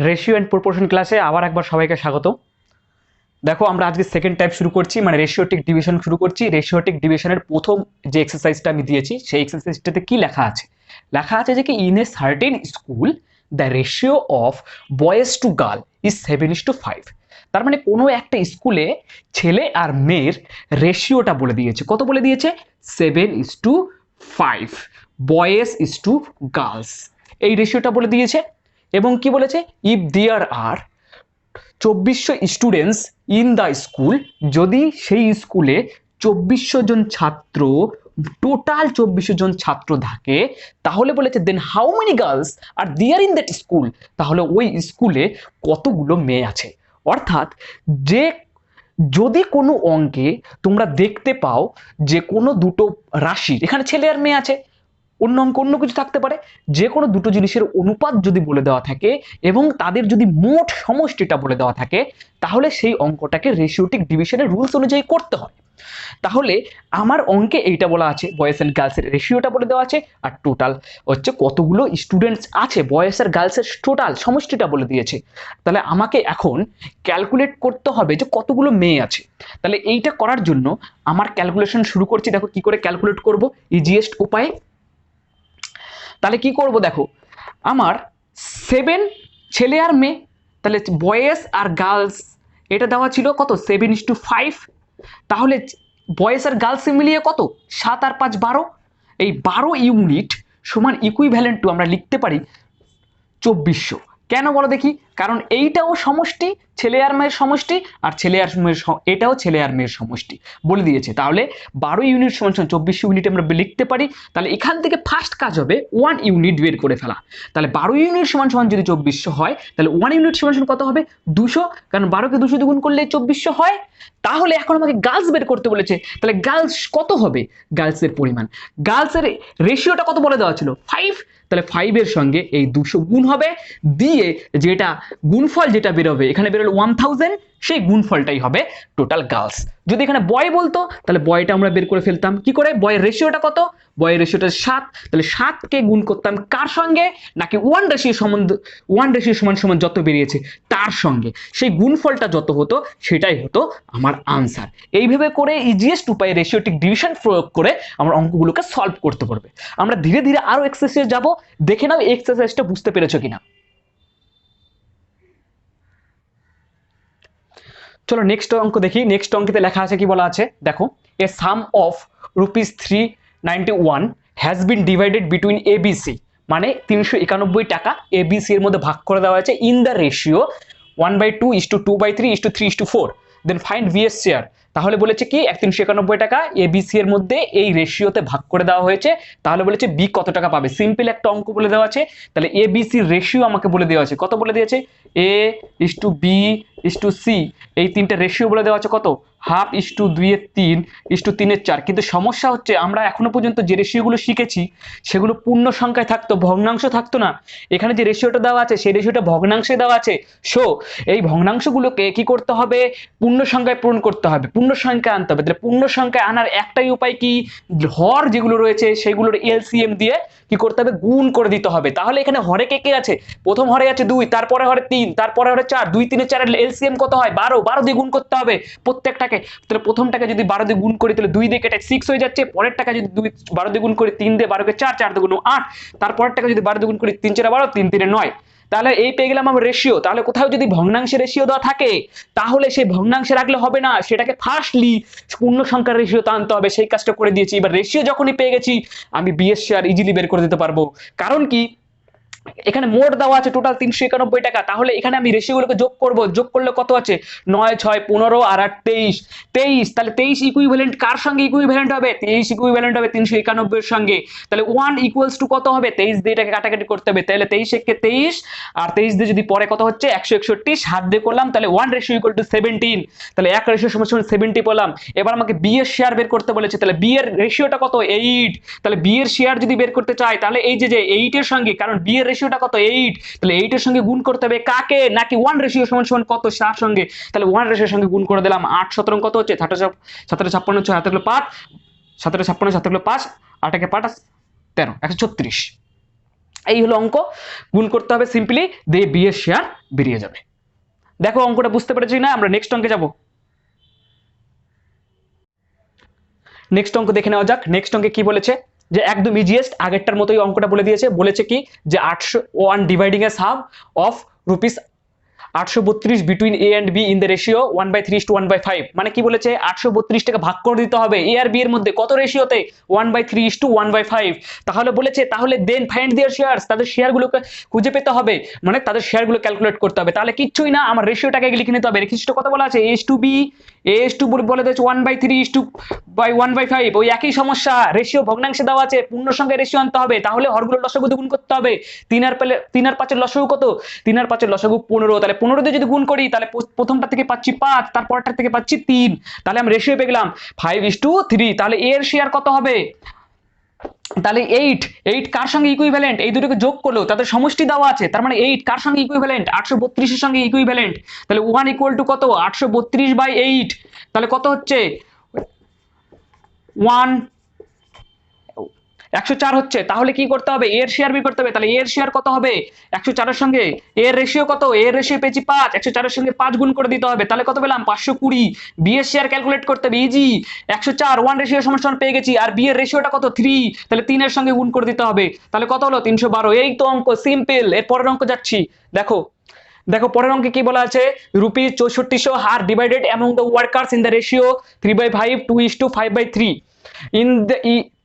Ratio and proportion ক্লাসে আবার একবার সবাইকে স্বাগত। দেখো আমরা আজকে সেকেন্ড টাইপ শুরু করছি, মানে রেশিওটিক ডিভিশন শুরু করছি। রেশিওটিক ডিভিশনের প্রথম যে এক্সারসাইজটা আমি দিয়েছি সেই এক্সারসাইজটাতে কি লেখা আছে? লেখা আছে যে কি in a certain school the ratio of boys to girl is 7:5। তার মানে কোনো একটা স্কুলে ছেলে আর মেয়ের রেশিওটা বলে দিয়েছে। কত বলে দিয়েছে? 7:5 বয়েজ ইজ টু গার্লস, এই রেশিওটা বলে দিয়েছে। এবং কি বলেছে? If there are 2400 students in the school, যদি সেই স্কুলে 2400 জন ছাত্র, টোটাল 2400 জন ছাত্র থাকে, তাহলে বলেছে then how many girls are there in that school, তাহলে ওই স্কুলে কতগুলো মেয়ে আছে। অর্থাৎ যে যদি কোনো অঙ্কে তোমরা দেখতে পাও যে কোনো দুটো রাশির এখানে ছেলে আর মেয়ে আছে, অন্য অঙ্ক অন্য কিছু থাকতে পারে, যে কোনো দুটো জিনিসের অনুপাত যদি বলে দেওয়া থাকে এবং তাদের যদি মোট সমষ্টিটা বলে দেওয়া থাকে, তাহলে সেই অঙ্কটাকে রেশিওটিক ডিভিশনের রুলস অনুযায়ী করতে হয়। তাহলে আমার অঙ্কে এইটা বলা আছে, বয়েজ অ্যান্ড গার্লসের রেশিওটা বলে দেওয়া আছে, আর টোটাল হচ্ছে কতগুলো স্টুডেন্টস আছে, বয়েজ আর গার্লসের টোটাল সমষ্টিটা বলে দিয়েছে। তাহলে আমাকে এখন ক্যালকুলেট করতে হবে যে কতগুলো মেয়ে আছে। তাহলে এইটা করার জন্য আমার ক্যালকুলেশন শুরু করছি। দেখো কি করে ক্যালকুলেট করব ইজিয়েস্ট উপায়ে। তাহলে কি করব? দেখো আমার 7 ছেলে আর মেয়ে, তাহলে বয়েজ আর গার্লস এটা দেওয়া ছিল কত? 7:5। তাহলে বয়েজ আর গার্লস মিলিয়ে কত? 7 আর 5 12। এই 12 ইউনিট সমান ইকুইভ্যালেন্ট টু আমরা লিখতে পারি 2400। কেন বলো দেখি? কারণ এইটাও সমষ্টি, ছেলে আর মেয়ের সমষ্টি, আর ছেলে আর মেয়ের এটাও ছেলে আর মেয়ের সমষ্টি বলে দিয়েছে। তাহলে 12 ইউনিট সমান 2400 ইউনিট আমরা লিখতে পারি। তাহলে এখান থেকে ফার্স্ট কাজ হবে 1 ইউনিট বের করে ফেলা। তাহলে 12 ইউনিট সমান সমান যদি 2400 হয়, তাহলে 1 ইউনিট সমান সমান কত হবে? 200। কারণ 12কে 200 দিয়ে গুণ করলে 2400 হয়। তাহলে এখন আমাকে গার্লস বের করতে বলেছে। তাহলে গার্লস কত হবে? গার্লসের পরিমাণ, গার্লসের রেশিওটা কত বলে দেওয়া ছিল? 5। তাহলে 5 এর সঙ্গে এই 200 গুণ হবে, দিয়ে যেটা গুণফল যেটা বেরোবে, এখানে বেরোলো 1000, সেই গুণফলটাই হবে টোটাল গার্লস। যদি এখানে বয় বলতো তাহলে বয়টা আমরা বের করে ফেলতাম কি করে? বয়ের রেশিওটা কত? বয়ের রেশিওটা 7। তাহলে 7কে গুণ করতাম কার সঙ্গে? নাকি 1 রেশিও সম্বন্ধ, 1 রেশিও সমান সমান যত বেরিয়েছে তার সঙ্গে, সেই গুণফলটা যত হতো সেটাই হতো আমার আনসার। এইভাবে করে ইজিয়েস্ট উপায়ে রেশিওটিক ডিভিশন প্রয়োগ করে আমরা অঙ্কগুলোকে সলভ করতে পারবে। আমরা ধীরে ধীরে আরো এক্সারসাইজ যাব, দেখে নাও এক্সারসাইজটা বুঝতে পেরেছো কিনা। চলো নেক্সট অঙ্ক দেখি। নেক্সট অঙ্কেতে লেখা আছে, কি বলা আছে দেখো, a sum of ₹391 has been divided between A B C, মানে 391 টাকা এবিসি এর মধ্যে ভাগ করে দেওয়া হয়েছে in the ratio 1/2:2/3:3:4। Then find B এর শেয়ার। তাহলে বলেছে কি 391 টাকা এবিসি এর মধ্যে এই রেশিওতে ভাগ করে দেওয়া হয়েছে, তাহলে বলেছে বি কত টাকা পাবে। সিম্পল একটা অঙ্ক বলে দেওয়া আছে। তাহলে এবিসি রেশিও আমাকে বলে দেওয়া আছে, কত বলে দিয়েছে? A:B:C, এই তিনটা রেশিও বলে দেওয়া আছে কত? 1/2:2/3:3:4। কিন্তু সমস্যা হচ্ছে আমরা এখনো পর্যন্ত যে রেশিওগুলো শিখেছি সেগুলো পূর্ণ সংখ্যায় থাকতো, ভগ্নাংশ থাকতো না। এখানে যে রেশিওটা দেওয়া আছে সেই রেশিওটা ভগ্নাংশে দেওয়া আছে। সো এই ভগ্নাংশগুলোকে কি করতে হবে? পূর্ণ সংখ্যায় পূরণ করতে হবে, পূর্ণ সংখ্যায় আনতে হবে। তাহলে পূর্ণ সংখ্যায় আনার একটাই উপায় কি? হর যেগুলো রয়েছে সেগুলোর এলসিএম দিয়ে কি করতে হবে? গুণ করে দিতে হবে। তাহলে এখানে হরে কে কে আছে? প্রথম হরে আছে 2, তারপরে হরে 3, তারপরে হরে 4। 2 3 4 এর এলসিএম কত হয়? 12। 12 দিয়ে গুণ করতে হবে প্রত্যেকটাকে। তাহলে প্রথমটাকে যদি 12 দিয়ে গুণ করি তাহলে 2 দিয়ে কেটে 6 হয়ে যাচ্ছে। পরের টাকা যদি 12 দিয়ে গুণ করি 3 দিয়ে 12 কে 4, 4 দিয়ে গুণ 8। তারপরের টাকা যদি 12 দিয়ে গুণ করি 3 4 12, 3 3 9। তাহলে এই পেয়ে গেলাম আমার রেশিও। তাহলে কোথাও যদি ভগ্নাংশের রেশিও দেওয়া থাকে তাহলে সেই ভগ্নাংশে রাখলে হবে না, সেটাকে ফার্স্টলি পূর্ণ সংখ্যার রেশিও আনতে হবে। সেই কাজটা করে দিয়েছি। এবার রেশিও যখনই পেয়ে গেছি আমি বি এর শেয়ার ইজিলি বের করে দিতে পারবো। কারণ কি এখানে মোট দেওয়া আছে টোটাল 391 টাকা। তাহলে এখানে আমি রেশিওগুলোকে যোগ করব, যোগ করলে কত আছে? 9 6 15 আর 8 23। 23, তাহলে 23 ইকুইভ্যালেন্ট কার সঙ্গে ইকুইভ্যালেন্ট হবে? 23 ইকুইভ্যালেন্ট হবে 391 এর সঙ্গে। তাহলে 1 ইকুয়ালস টু কত হবে? 23 দিয়ে এটাকে কাটাকাটি করতে হবে। তাহলে 23 একে 23 আর 23 দিয়ে যদি পরে কত হচ্ছে 161 হাত দিয়ে করলাম, তাহলে 1 রেশিও ইকুয়াল টু 17। তাহলে 1 রেশিও সমান 70 পেলাম। এবার আমাকে বি এর শেয়ার বের করতে বলেছে। তাহলে বি এর রেশিওটা কত? 8। তাহলে বি এর শেয়ার যদি বের করতে চাই তাহলে এই যে 8 এর সঙ্গে, কারণ বি এর রেশিওটা কত? 8। তাহলে 8 এর সঙ্গে গুণ করতে হবে কাকে? নাকি 1 রেশিও সমান সমান কত? 7 সঙ্গে। তাহলে 1 রেশিওর সঙ্গে গুণ করে দিলাম। 8 17 কত হচ্ছে? 17 56 6 হাতে 5, 17 56 7 5, 8 একে 5 13, 136। এই হলো অঙ্ক। গুণ করতে হবে সিম্পলি, দিয়ে বি এর শেয়ার বেরিয়ে যাবে। দেখো অঙ্কটা বুঝতে পেরেছি না? আমরা নেক্সট অঙ্কে যাব। নেক্সট অঙ্ক দেখে নেওয়া যাক। নেক্সট অঙ্কে কি বলেছে, যে একদম ইজিয়েস্ট আগেরটার মতোই অঙ্কটা বলে দিয়েছে। বলেছে কি যে 801 dividing a sum of rupees 832 between A and B in the ratio 1/3:1/5। মানে কি বলেছে, 832 টাকা ভাগ করে দিতে হবে এ আর বি এর মধ্যে, কত রেশিওতে, 1/3:1/5। তাহলে বলেছে তাহলে দেন ফাইন্ড দেয়ার শেয়ারস, তাদের শেয়ারগুলোকে খুঁজে পেতে হবে, মানে তাদের শেয়ারগুলো ক্যালকুলেট করতে হবে। তাহলে কিচ্ছুই না, আমার রেশিওটাকে লিখে নিতে হবে। রেশিও কত বলা আছে, A/B, A/2 বলে দিয়েছে 1/3:1/5। ওই একই সমস্যা, রেশিও ভগ্নাংশে দেওয়া আছে, পূর্ণ সংখ্যায় রেশিও আনতে হবে, তাহলে হরগুলো লসাগু গুণ করতে হবে। 3 আর 5 এর লসাগু কত, 3 আর 5 এর লসাগু 15। তাহলে 15 দিয়ে যদি গুণ করি তাহলে প্রথমটা থেকে পাচ্ছি 5, তারপরটা থেকে পাচ্ছি 3। তাহলে আমি রেশিও পেয়ে গেলাম 5:3। তাহলে এর শেয়ার কত হবে, তাহলে 8 কার সঙ্গে ইকুইভ্যালেন্ট, এই দুটোকে যোগ করলো তাদের সমষ্টি দেওয়া আছে, তার মানে 8 কার সঙ্গে ইকুইভ্যালেন্ট, 832 এর সঙ্গে ইকুইভ্যালেন্ট। তাহলে 1 ইকুয়াল টু কত, 832/8। তাহলে কত হচ্ছে 104 হচ্ছে। তাহলে কি করতে হবে, এর শেয়ার বের করতে হবে। তাহলে এর শেয়ার কত হবে, 104 এর সঙ্গে এর রেশিও কত, এর রেশিও পেয়েছি 5, 104 এর সঙ্গে 5 গুণ করে দিতে হবে। তাহলে কত পেলাম, 520। বি এর শেয়ার ক্যালকুলেট করতে হবে, ইজি। 104 1 রেশিও সমান পেয়ে গেছি, আর বি এর রেশিওটা কত, 3। তাহলে 3 এর সঙ্গে গুণ করে দিতে হবে। তাহলে কত হলো, 312। এই তো অঙ্ক, সিম্পল। এর পরের অঙ্ক যাচ্ছি। দেখো দেখো পরের অঙ্কে কি বলা আছে, rupees 6400 are divided among the workers in the ratio 3/5 2:5/3 in the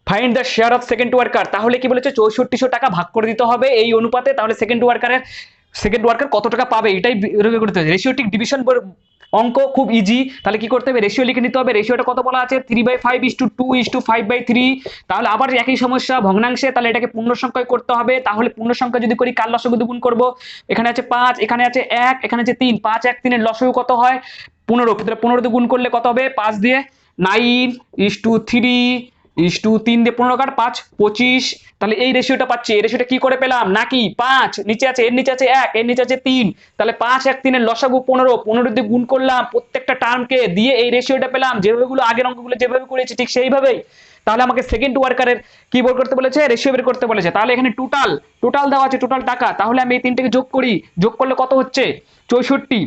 find the share of second worker. তাহলে কি বলেছে, 6400 টাকা ভাগ করে দিতে হবে এই অনুপাতে। তাহলে সেকেন্ড ওয়ার্কার কত টাকা পাবে, এটাই করতে হবে। রেশিওটিক ডিভিশন অঙ্ক খুব ইজি। তাহলে কি করতে হবে, রেশিও লিখে নিতে হবে। রেশিওটা কত বলা আছে, 3/5:2:5/3। তাহলে আবার একই সমস্যা, ভগ্নাংশে, তাহলে এটাকে পূর্ণ সংখ্যায় করতে হবে। তাহলে পূর্ণ সংখ্যা যদি করি কার লসাগু গুণ করব, এখানে আছে 5, এখানে আছে 1, এখানে আছে 3, 5 1 3 এর লসাগু কত হয় 15। তাহলে 15 দিয়ে গুণ করলে কত হবে, 5 দিয়ে 9:3 দিয়ে 15 কাট 5 25। তাহলে এই রেশিওটা পাচ্ছি। এই রেশিওটা কি করে পেলাম, নাকি 5 নিচে আছে, এর নিচে আছে 1, এর নিচে আছে 3। তাহলে 5 1 3 এর লসাগু 15 দিয়ে গুণ করলাম প্রত্যেকটা টার্মকে দিয়ে, এই রেশিওটা পেলাম। যেভাবে আগের অঙ্কগুলো যেভাবে করেছি ঠিক সেইভাবেই। তাহলে আমাকে সেকেন্ড ওয়ার্কারের কি বের করতে বলেছে, রেশিও বের করতে বলেছে। তাহলে এখানে টোটাল দেওয়া আছে, টোটাল টাকা। তাহলে আমি এই তিনটাকে যোগ করি, যোগ করলে কত হচ্ছে, 64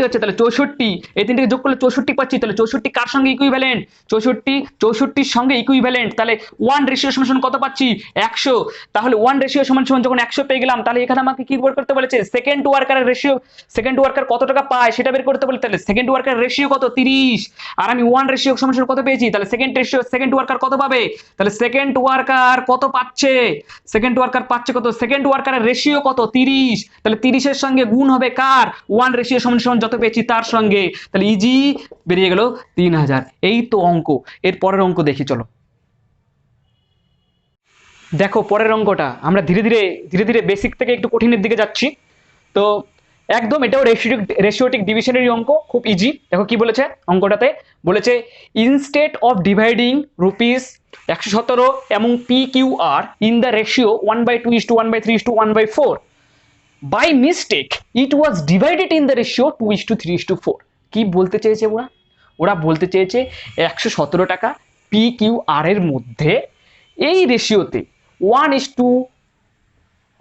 হচ্ছে। তাহলে 64 এই তিনটাকে যোগ করলে 64 পাচ্ছি। তাহলে 64 কার সঙ্গে ইকুইভ্যালেন্ট, 64 সঙ্গে ইকুইভ্যালেন্ট। তাহলে 1 রেশিও সমান কত পাচ্ছি, 100। তাহলে 1 রেশিও সমান যখন 100 পেয়ে গেলাম, তাহলে এখানে আমাকে কি বের করতে বলেছে, সেকেন্ড ওয়ার্কারের রেশিও, সেকেন্ড ওয়ার্কার কত টাকা পায় সেটা বের করতে বলে। তাহলে সেকেন্ড ওয়ার্কারের রেশিও কত, 30। আর আমি 1 রেশিও সমান কত পেয়েছি, তাহলে সেকেন্ড ওয়ার্কার কত পাবে, তাহলে সেকেন্ড ওয়ার্কার কত পাচ্ছে, সেকেন্ড ওয়ার্কার পাচ্ছে কত, সেকেন্ড ওয়ার্কারের রেশিও কত, 30। তাহলে 30 এর সঙ্গে গুণ হবে কার, 1 রেশিও সমান যত পেয়েছি তার সঙ্গে। তাহলে ইজি বেরিয়ে গেল 3000। এই তো অঙ্ক। এর পরের অঙ্ক দেখি চলো। দেখো পরের অঙ্কটা, আমরা ধীরে ধীরে বেসিক থেকে একটু কঠিনের দিকে যাচ্ছি। তো একদম এটাও রেশিওটিক ডিভিশনের অঙ্ক, খুব ইজি। দেখো কি বলেছে অঙ্কটাতে, বলেছে ইনস্টেড অফ ডিভাইডিং রুপিস 117 এবং PQR in the ratio 1/2:1/3:1/4 by mistake it was divided in the ratio 2:3:4। কি বলতে চেয়েছে ওরা বলতে চেয়েছে 117 টাকা PQR এর মধ্যে এই রেশিওতে 1:,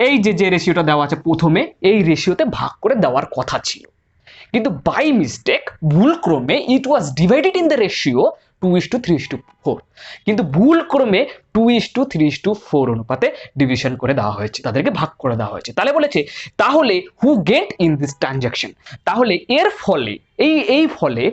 এই যে রেশিওটা দেওয়া আছে প্রথমে, এই রেশিওতে ভাগ করে দেওয়ার কথা ছিল, কিন্তু বাই মিস্টেক ভুলক্রমে it was divided in the ratio 2:3:4। কিন্তু ভুলক্রমে 2:3:4 অনুপাতে ডিভিশন করে দেওয়া হয়েছে, তাদেরকে ভাগ করে দেওয়া হয়েছে। তাহলে বলেছে তাহলে হু গেট ইন দিস ট্রানজাকশন, তাহলে এর ফলে এই ফলে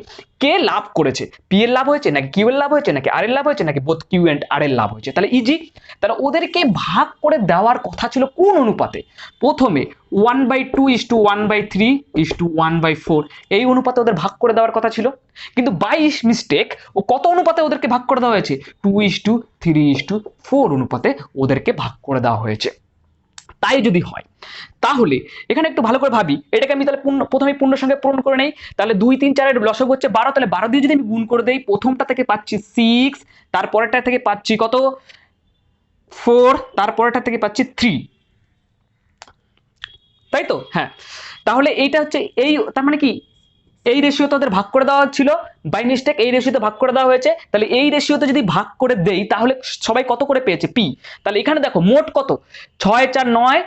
কে লাভ করেছে, পি এর লাভ হয়েছে নাকি কিউ এর লাভ হয়েছে নাকি আর এর লাভ হয়েছে নাকি বোথ কিউ এন্ড আর এর লাভ হয়েছে। তাহলে ইজি, তাহলে ওদেরকে ভাগ করে দেওয়ার কথা ছিল কোন অনুপাতে, প্রথমে 1/2:1/3:1/4 এই অনুপাতে ওদের ভাগ করে দেওয়ার কথা ছিল, কিন্তু বাই মিস্টেক ও কত অনুপাতে ওদেরকে ভাগ করে দেওয়া হয়েছে, 2:3:4 অনুপাতে ওদেরকে ভাগ করে দেওয়া হয়েছে। তাই যদি হয় তাহলে এখানে একটু ভালো করে ভাবি, এটাকে আমি তাহলে প্রথমে পূর্ণ সংখ্যায় পূরণ করে নেই। তাহলে 2 3 4 এর লসাগু হচ্ছে 12। তাহলে 12 দিয়ে যদি আমি গুণ করে দেই, প্রথমটা থেকে পাচ্ছি 6, তারপরেরটা থেকে পাচ্ছি কত 4, তারপরেরটা থেকে পাচ্ছি 3, তাই তো। হ্যাঁ, তাহলে এইটা হচ্ছে এই, তার মানে কি এই রেশিওতে ওদের ভাগ করে দেওয়া ছিল, বাই মিস্টেক এই রেশিওতে ভাগ করে দেওয়া হয়েছে। তাহলে এই রেশিওতে যদি ভাগ করে দেই তাহলে সবাই কত করে পেয়েছে, পি। তাহলে এখানে দেখো মোট কত, 6 4 9,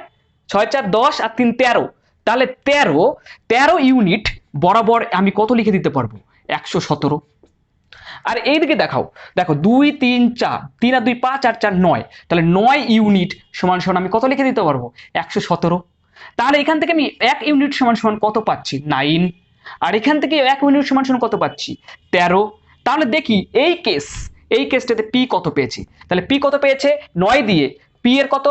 6 4 10 আর 3 13। তাহলে 13 ইউনিট বরাবর আমি কত লিখে দিতে পারবো? 117। আর এইদিকে দেখাও, দেখো 2 3 4, 3 আর 2 5 আর 4 9, তাহলে 9 ইউনিট সমান সমান আমি কত লিখে দিতে পারবো? 117। তাহলে এখান থেকে আমি 1 ইউনিট সমান সমান কত পাচ্ছি? 9। আর এখান থেকে 1 ইউনিট সমান সমান কত পাচ্ছি? 13। তাহলে দেখি এই কেসটাতে পি কত পেয়েছি। তাহলে পি কত পেয়েছে? 9 দিয়ে পি এর কত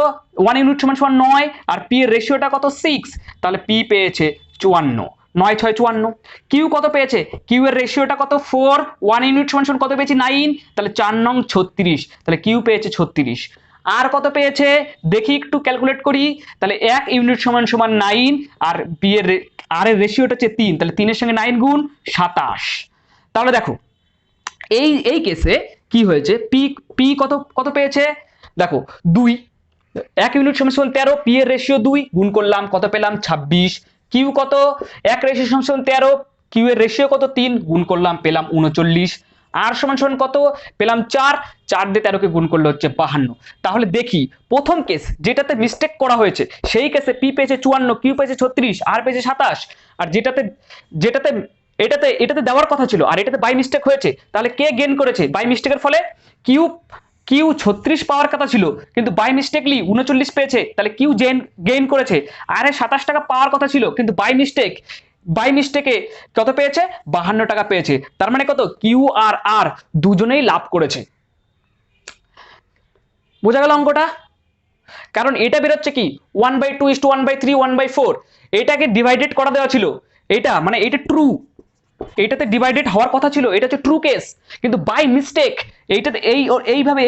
1 ইউনিট সমান সমান 9, আর পি এর রেশিওটা কত? 6। তাহলে পি পেয়েছে 54। 9 6 54। কিউ কত পেয়েছে? কিউ এর রেশিওটা কত? 4। 1 ইউনিট সমান সমান কত পেয়েছি? 9। তাহলে 4 নং 36। তাহলে কিউ পেয়েছে 36। আর কত পেয়েছে দেখি একটু ক্যালকুলেট করি। তাহলে 1 ইউনিট সমান সমান 9, আর বি এর আর এর রেশিওটা হচ্ছে 3, তাহলে 3 এর সঙ্গে 9 গুণ 27। তাহলে দেখো এই কেসে কি হয়েছে, পি পি কত কত পেয়েছে? দেখো 2, 1 ইউনিট সমান সমান 13, পি এর রেশিও 2, গুণ করলাম কত পেলাম? 26। কিউ কত? 1 রেশিও সমান সমান 13, কিউ এর রেশিও কত? 3, গুণ করলাম পেলাম 39। আর সমান সমান কত পেলাম? 4। 4 দিয়ে 13 কে গুণ করলে হচ্ছে 52। তাহলে দেখি প্রথম কেস যেটাতে মিস্টেক করা হয়েছে সেই কেসে পি পেয়েছে 54, কিউ পেয়েছে 36, আর পেয়েছে 27। আর যেটাতে যেটাতে এটাতে দেওয়ার কথা ছিল আর এটাতে বাই মিস্টেক হয়েছে, তাহলে কে গেইন করেছে বাই মিস্টেকের ফলে? কিউ কিউ 36 পাওয়ার কথা ছিল কিন্তু বাই মিস্টেকলি 39 পেয়েছে, তাহলে কিউ গেইন করেছে। আর 27 টাকা পাওয়ার কথা ছিল কিন্তু বাই মিস্টেকে কত পেয়েছে? 52 টাকা পেয়েছে। তার মানে কত? কিউ আর আর দুজনেই লাভ করেছে। বোঝা গেল অঙ্কটা? কারণ এটা বেরোচ্ছে কি 1/2 1/3 1/4, এটাকে ডিভাইডেড করা দেওয়া ছিল। এটা মানে এটা ট্রু, এইটাতে ডিভাইডেড হওয়ার কথা ছিল, এটা হচ্ছে ট্রু কেস, কিন্তু বাই মিস্টেক এইটাতে এইভাবে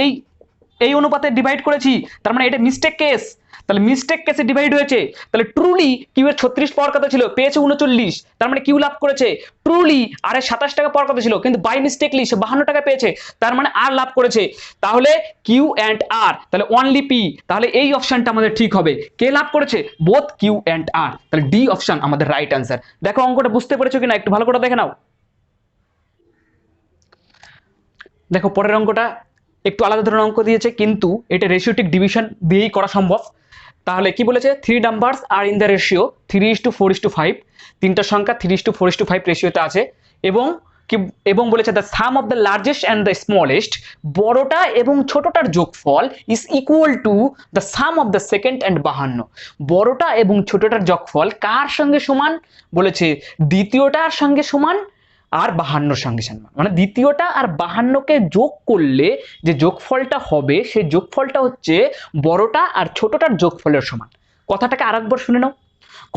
এই অনুপাতে ডিভাইড করেছি, তার মানে এটা মিস্টেক কেস। তাহলে মিস্টেক কেসে ডিভাইড হয়েছে, তাহলে ট্রুলি কিউ এর 36 পাওয়ার কথা ছিল, পেয়েছে 39, তার মানে কিউ লাভ করেছে। ট্রুলি আর 27 টাকা পাওয়ার কথা ছিল কিন্তু বাই মিস্টেকলি সে 52 টাকা পেয়েছে, তার মানে আর লাভ করেছে। তাহলে কিউ অ্যান্ড আর, তাহলে অনলি পি। তাহলে এই অপশনটা আমাদের ঠিক হবে। কে লাভ করেছে? বোথ কিউ অ্যান্ড আর। তাহলে ডি অপশন আমাদের রাইট অ্যান্সার। দেখো অঙ্কটা বুঝতে পেরেছো কিনা একটু ভালো করে দেখে নাও। দেখো পরের অঙ্কটা একটু আলাদা ধরনের অঙ্ক দিয়েছে, কিন্তু এটা রেশিওটিক ডিভিশন দিয়েই করা সম্ভব। তাহলে কি বলেছে? 3 numbers are in the ratio 3:4:5। তিনটা সংখ্যা 3:4:5 রেশিওতে আছে, এবং বলেছে the sum of the largest and the smallest, বড়টা এবং ছোটটার যোগফল is equal to the sum of the second and 52। বড়টা এবং ছোটটার যোগফল কার সঙ্গে সমান? বলেছে দ্বিতীয়টার সঙ্গে সমান আর 52 সঙ্গে সমান। মানে দ্বিতীয়টা আর 52কে যোগ করলে যে যোগফলটা হবে সেই যোগফলটা হচ্ছে বড়টা আর ছোটটার যোগফলের সমান। কথাটাকে আরেকবার শুনে নাও।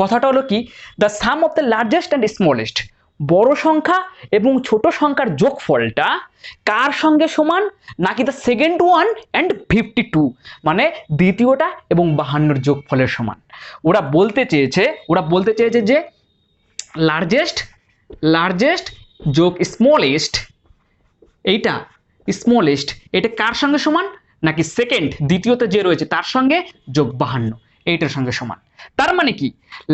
কথাটা হলো কি, the sum of the largest and smallest, বড় সংখ্যা এবং ছোট সংখ্যার যোগফলটা কার সঙ্গে সমান? নাকি দ্য সেকেন্ড ওয়ান অ্যান্ড 52, মানে দ্বিতীয়টা এবং 52 যোগফলের সমান। ওরা বলতে চেয়েছে যে লার্জেস্ট যোগ স্মলেস্ট, স্মলেস্ট এটা কার সঙ্গে সমান? নাকি সেকেন্ড দ্বিতীয়তে যে রয়েছে তার সঙ্গে যোগ 52, এইটার সঙ্গে সমান। তার মানে কি,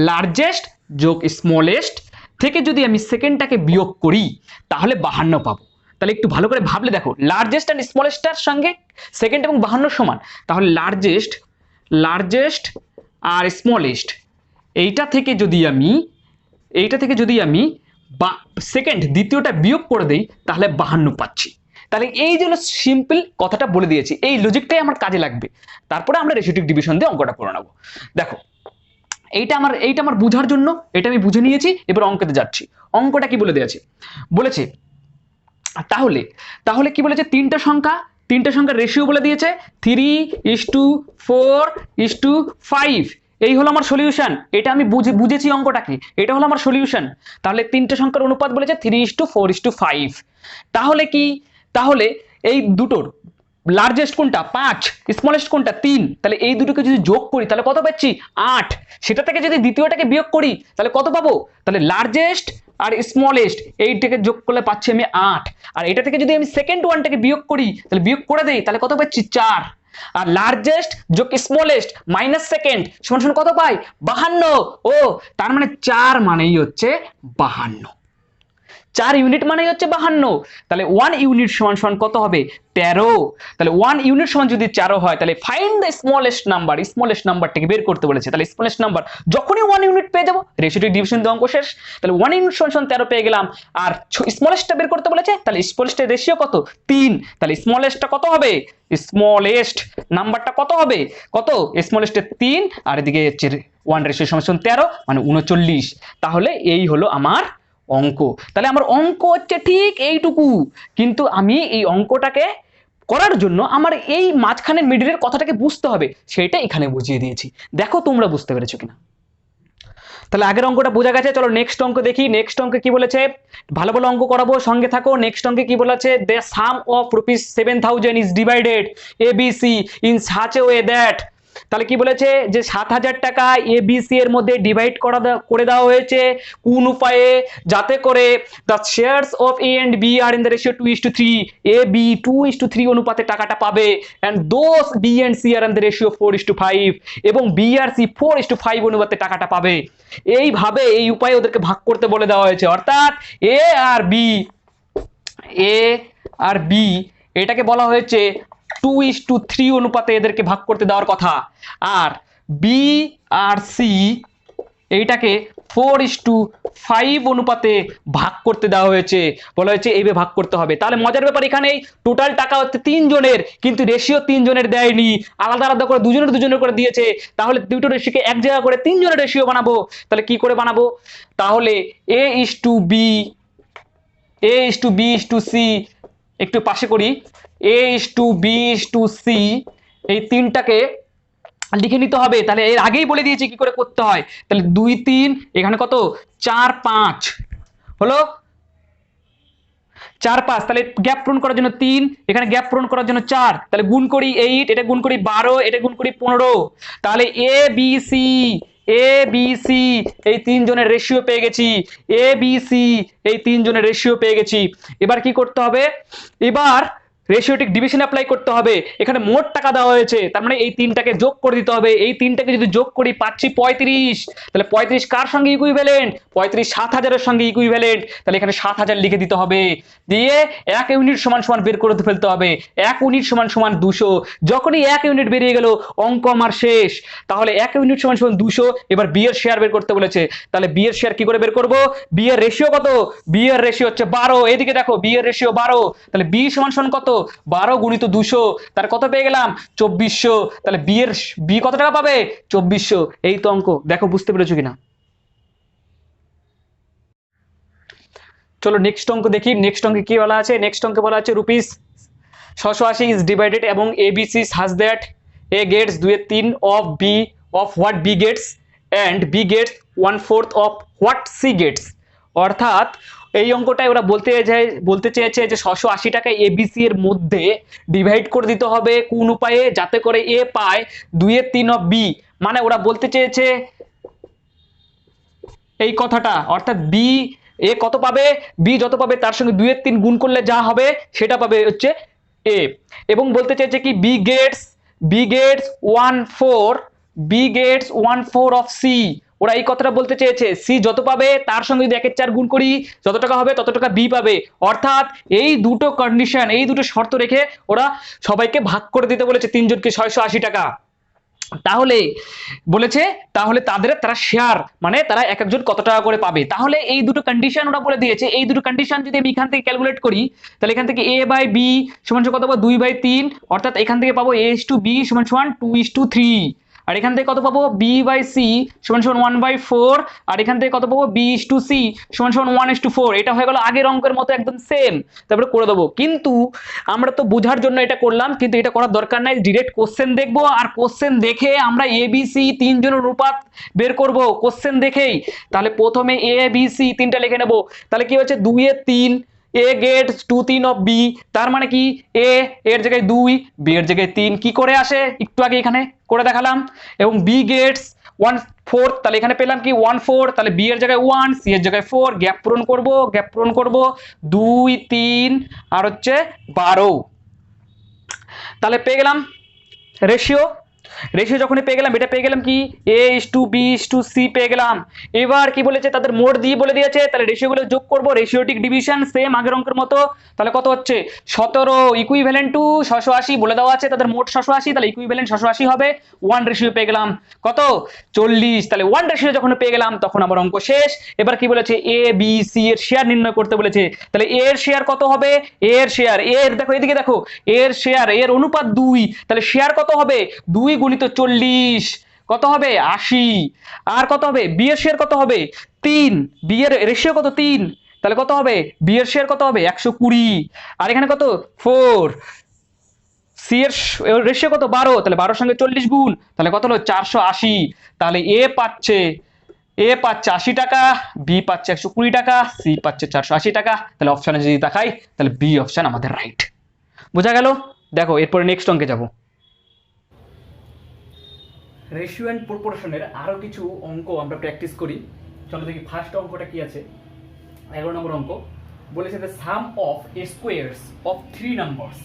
লার্জেস্ট যোগ স্মলেস্ট থেকে যদি আমি সেকেন্ডটাকে বিয়োগ করি তাহলে 52 পাবো। তাহলে একটু ভালো করে ভাবলে দেখো, লার্জেস্ট অ্যান্ড স্মলেস্টটার সঙ্গে সেকেন্ড এবং 52 সমান, তাহলে লার্জেস্ট আর স্মলেস্ট এইটা থেকে যদি আমি বা সেকেন্ড দ্বিতীয়টা বিয়োগ করে দেই তাহলে 52 পাচ্ছি। তাহলে এই জন্য সিম্পল কথাটা বলে দিয়েছি, এই লজিকটাই আমার কাজে লাগবে। তারপরে আমরা রেশিওটিক ডিভিশন দিয়ে অঙ্কটা করে নেব। দেখো এইটা আমার বোঝার জন্য এটা আমি বুঝে নিয়েছি, এবার অঙ্কতে যাচ্ছি। অঙ্কটা কি বলে দিয়েছে? বলেছে তাহলে কি বলেছে? তিনটা সংখ্যার রেশিও বলে দিয়েছে 3:4:5। এই হলো আমার সলিউশন। এটা আমি বুঝেছি অঙ্কটাকে, এটা হলো আমার সলিউশন। তাহলে তিনটা সংখ্যার অনুপাত বলেছে 3:4:5। তাহলে এই দুটোর লার্জেস্ট কোনটা? 5, স্মলেস্ট কোনটা? 3। তাহলে এই দুটোকে যদি যোগ করি তাহলে কত পাচ্ছি? 8। সেটা থেকে যদি দ্বিতীয়টাকে বিয়োগ করি তাহলে কত পাবো? তাহলে লার্জেস্ট আর স্মলেস্ট এইটাকে যোগ করলে পাচ্ছি আমি 8। আর এটা থেকে যদি আমি সেকেন্ড ওয়ানটাকে বিয়োগ করি, তাহলে বিয়োগ করে দেই, তাহলে কত পাচ্ছি? 4। আর লার্জেস্ট যোগ স্মলেস্ট মাইনাস সেকেন্ড সমান সমান কত পাই? 52। ও তার মানে 4 মানেই হচ্ছে 52। 4 ইউনিট মানেই হচ্ছে 52, তাহলে 1 ইউনিট সমান সমান কত হবে 13। তাহলে 1 ইউনিট সমান যদি 13 হয় তাহলে ফাইন্ড দ্য স্মলেস্ট নাম্বারটাকে বের করতে বলেছে। তাহলে স্মলেস্ট নাম্বার যখনই 1 ইউনিট পেয়ে যাবো রেশিওটি ডিভিশন দিয়ে অঙ্ক শেষ। তাহলে 1 ইউনিট সমান সমান 13 পেয়ে গেলাম, আর স্মলেস্টটা বের করতে বলেছে, তাহলে স্মলেস্টের রেশিও কত 3, তাহলে স্মলেস্টটা কত হবে, স্মলেস্ট নাম্বারটা কত হবে, কত স্মলেস্টের 3, আর এদিকে হচ্ছে 1 রেশিও সমান সমান 13 মানে 39। তাহলে এই হলো আমার অঙ্ক। তাহলে আমার অঙ্ক হচ্ছে ঠিক এইটুকু, কিন্তু আমি এই অঙ্কটাকে করার জন্য আমার এই মাঝখানে মিডলের কথাটাকে বুঝতে হবে, সেটা এখানে বুঝিয়ে দিয়েছি। দেখো তোমরা বুঝতে পেরেছো কিনা। তাহলে আগের অঙ্কটা বোঝা গেছে, চলো নেক্সট অঙ্ক দেখি। নেক্সট অঙ্কে কি বলেছে, ভালো ভালো অঙ্ক করাবো, সঙ্গে থাকো। নেক্সট অঙ্কে কি বলেছে, the sum of ₹7,000 is divided ABC in such a way that. তাহলে কি বলেছে যে 7,000 টাকা ABC এর মধ্যে ডিভাইড করে দেওয়া হয়েছে কোন উপায়ে, যাতে করে the shares of A and B are in the ratio 2:3, AB 2:3 অনুপাতে টাকাটা পাবে, and those B and C are in the ratio 4:5, এবং B আর C 4:5 অনুপাতে টাকাটা পাবে। এইভাবে এই উপায়ে ওদেরকে ভাগ করতে বলে দেওয়া হয়েছে, অর্থাৎ A আর B এটাকে বলা হয়েছে 2:3 অনুপাতে এদেরকে ভাগ করতে দেওয়ার কথা, আর B আর C এইটাকে 4:5 অনুপাতে ভাগ করতে দেওয়া হয়েছে, বলা হয়েছে এইভাবে ভাগ করতে হবে। তাহলে মজার ব্যাপার এখানেই টোটাল টাকা হচ্ছে 3 জনের, কিন্তু রেশিও 3 জনের দেয়নি, আলাদা আলাদা করে দুজনের করে দিয়েছে। তাহলে দুটো রেশিওকে এক জায়গা করে 3 জনের রেশিও বানাবো। তাহলে কি করে বানাবো, তাহলে A:B:C, একটু পাশে করি, A:B:C, এই তিনটাকে লিখে নিতে হবে। তাহলে এর আগেই বলে দিয়েছি কি করে করতে হয়। তাহলে 2 3, এখানে কত 4 5 হলো, 4 5, তাহলে গ্যাপ পূরণ করার জন্য 3, এখানে গ্যাপ পূরণ করার জন্য 4, তাহলে গুণ করি 8, এটা গুণ করি 12, এটা গুণ করি 15। তাহলে ABC এই 3 জনের রেশিও পেয়ে গেছি, ABC এই 3 জনের রেশিও পেয়ে গেছি। এবার কি করতে হবে, এবার রেশিওটিক ডিভিশন অ্যাপ্লাই করতে হবে। এখানে মোট টাকা দেওয়া হয়েছে, তার মানে এই তিনটাকে যোগ করে দিতে হবে। এই তিনটাকে যদি যোগ করি পাচ্ছি 35, তাহলে 35 কার সঙ্গে ইকুইভ্যালেন্ট, 35 7,000 এর সঙ্গে ইকুইভ্যালেন্ট। তাহলে এখানে 7,000 লিখে দিতে হবে, দিয়ে 1 ইউনিট সমান সমান বের করে ফেলতে হবে। 1 ইউনিট সমান সমান 200, যখনই 1 ইউনিট বেরিয়ে গেল অঙ্ক আমার শেষ। তাহলে 1 ইউনিট সমান সমান 200, এবার বি এর শেয়ার বের করতে বলেছে। তাহলে বি এর শেয়ার কি করে বের করব, বি এর রেশিও কত, বি এর রেশিও হচ্ছে 12, এদিকে দেখো বি এর রেশিও 12, তাহলে বি সমান সমান কত 12 গুণিত 200, তার কত পেয়ে গেলাম 2400। তাহলে বি কত টাকা পাবে 2400। এই তো অঙ্ক, দেখো বুঝতে পেরেছো কিনা। চলো নেক্সট অঙ্ক দেখি। নেক্সট অঙ্কে কি বলা আছে, নেক্সট অঙ্কে বলা আছে ₹680 ইজ ডিভাইডেড এবং ABC such that A gets 2/3 of B of what B gets and B gets 1/4 of what C gets। অর্থাৎ এই অঙ্কটাই ওরা বলতে চেয়েছে যে 680 টাকা ABC এর মধ্যে ডিভাইড করে দিতে হবে কোন উপায়ে, যাতে করে A পায় 2/3 অফ B। মানে ওরা বলতে চেয়েছে এই কথাটা, অর্থাৎ এ কত পাবে, বি যত পাবে তার সঙ্গে 2/3 গুণ করলে যা হবে সেটা পাবে হচ্ছে এ। এবং বলতে চাইছে কি বি গেটস 1/4 অফ সি। ওরা এই কথাটা বলতে চেয়েছে, সি যত পাবে তার সঙ্গে যদি 1/4 গুণ করি যত টাকা হবে তত টাকা বি পাবে। অর্থাৎ এই দুটো কন্ডিশন, এই দুটো শর্ত রেখে ওরা সবাইকে ভাগ করে দিতে বলেছে 3 জনকে 680 টাকা। তাহলে বলেছে তাহলে তারা শেয়ার, মানে তারা এক একজন কত টাকা করে পাবে। তাহলে এই দুটো কন্ডিশন ওরা বলে দিয়েছে, এই দুটো কন্ডিশন যদি আমি এখান থেকে ক্যালকুলেট করি, তাহলে এখান থেকে A/B সমান কত পাবো 2/3, অর্থাৎ এখান থেকে পাবো A:B সমান 2:3, আর এখান থেকে কত পাবো B/C সমান 1/4, আর এখান থেকে কত পাবো B:C সমান 1:4। এটা হয়ে গেল আগের অঙ্কের মতো একদম সেম। তারপরে করে দেবো, কিন্তু আমরা তো বোঝার জন্য এটা করলাম, কিন্তু এটা করার দরকার নাই। ডিরেক্ট কোশ্চেন দেখবো, আর কোশ্চেন দেখে আমরা ABC 3 জনের অনুপাত বের করব কোশ্চেন দেখেই। তাহলে প্রথমে ABC 3টা লিখে নেব। তাহলে কি হচ্ছে 2/3, A gets 2/3 of B, তার মানে কি A এর জায়গায় 2, B এর জায়গায় 3 কি করে আসে একটু আগে এখানে করে দেখালাম। এবং B gets 1/4, তাহলে এখানে পেলাম কি 1/4, তাহলে B এর জায়গায় 1, C এর জায়গায় 4, গ্যাপ পূরণ করব 2 3 আর হচ্ছে 12। তাহলে পেয়ে গেলাম রেশিও। রেশিও যখনই পেয়ে গেলাম, এটা পেয়ে গেলাম কি A:B:C পেয়ে গেলাম। এবার কি বলেছে, তাদের মোট দিয়ে বলে দিয়েছে, তাহলে রেশিওগুলো যোগ করব, রেশিওটিক ডিভিশন সেম আগের অঙ্কের মতো। তাহলে কত হচ্ছে 17 ইকুইভ্যালেন্ট টু 680 বলে দেওয়া আছে, তাদের মোট 680, তাহলে ইকুইভ্যালেন্ট 680 হবে। 1 রেশিও পেয়ে গেলাম কত 40, তাহলে 1 রেশিও যখন পেয়ে গেলাম তখন আমার অঙ্ক শেষ। এবার কি বলেছে, A B C এর শেয়ার নির্ণয় করতে বলেছে। তাহলে A এর শেয়ার কত হবে, A এর শেয়ার, এর দেখো এদিকে দেখো, A এর শেয়ার, এর অনুপাত 2, তাহলে শেয়ার কত হবে 2 গুণিত 40 কত হবে 80। আর কত হবে B এর শেয়ার কত হবে 3, B এর রেশিও কত 3, তাহলে কত হবে B এর শেয়ার কত হবে 120। আর এখানে কত 4, সি এর রেশিও কত 12, তাহলে 12 সঙ্গে 40 গুণ, তাহলে কত হলো 480। তাহলে এ পাচ্ছে 80 টাকা, বি পাচ্ছে 120 টাকা, সি পাচ্ছে 480 টাকা। তাহলে অপশনে যদি দেখাই তাহলে বি অপশন আমাদের রাইট। বোঝা গেল? দেখো এরপরে নেক্সট অঙ্কে যাব। রেশিও অ্যান্ড প্রপোর্শনের আরো কিছু অঙ্ক আমরা প্র্যাকটিস করি। চলো দেখি ফার্স্ট অঙ্কটা কি আছে। 11 নম্বর অঙ্ক বলেছে, the sum of squares of three numbers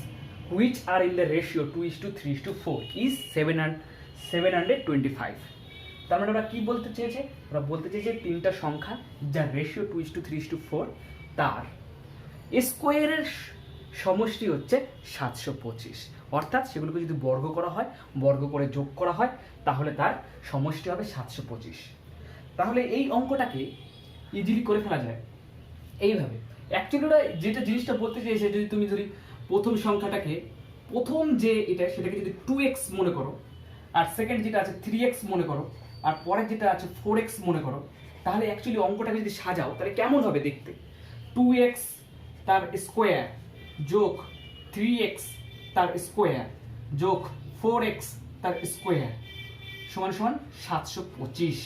which are in the ratio 2:3:4 is 725। তার মানে ওরা কি বলতে চেয়েছে, ওরা বলতে চেয়েছে তিনটা সংখ্যা যার রেশিও 2:3:4, তার স্কোয়ারের সমষ্টি হচ্ছে 725, অর্থাৎ সেগুলোকে যদি বর্গ করা হয়, বর্গ করে যোগ করা হয়, তাহলে তার সমষ্টি হবে 725। তাহলে এই অঙ্কটাকে ইজিলি করে ফেলা যায় এইভাবে। অ্যাকচুয়ালি ওরা যেটা জিনিসটা বলতে চেয়েছে, যদি তুমি প্রথম সংখ্যাটাকে, প্রথম যে এটা সেটাকে যদি 2x মনে করো, আর সেকেন্ড যেটা আছে 3x মনে করো, আর পরের যেটা আছে 4x মনে করো, তাহলে অ্যাকচুয়ালি অঙ্কটাকে যদি সাজাও তাহলে কেমন হবে দেখতে। 2x তার স্কোয়ার যোগ 3x তার স্কোয়ার যোগ 4x তার স্কোয়ার সমান সমান 725।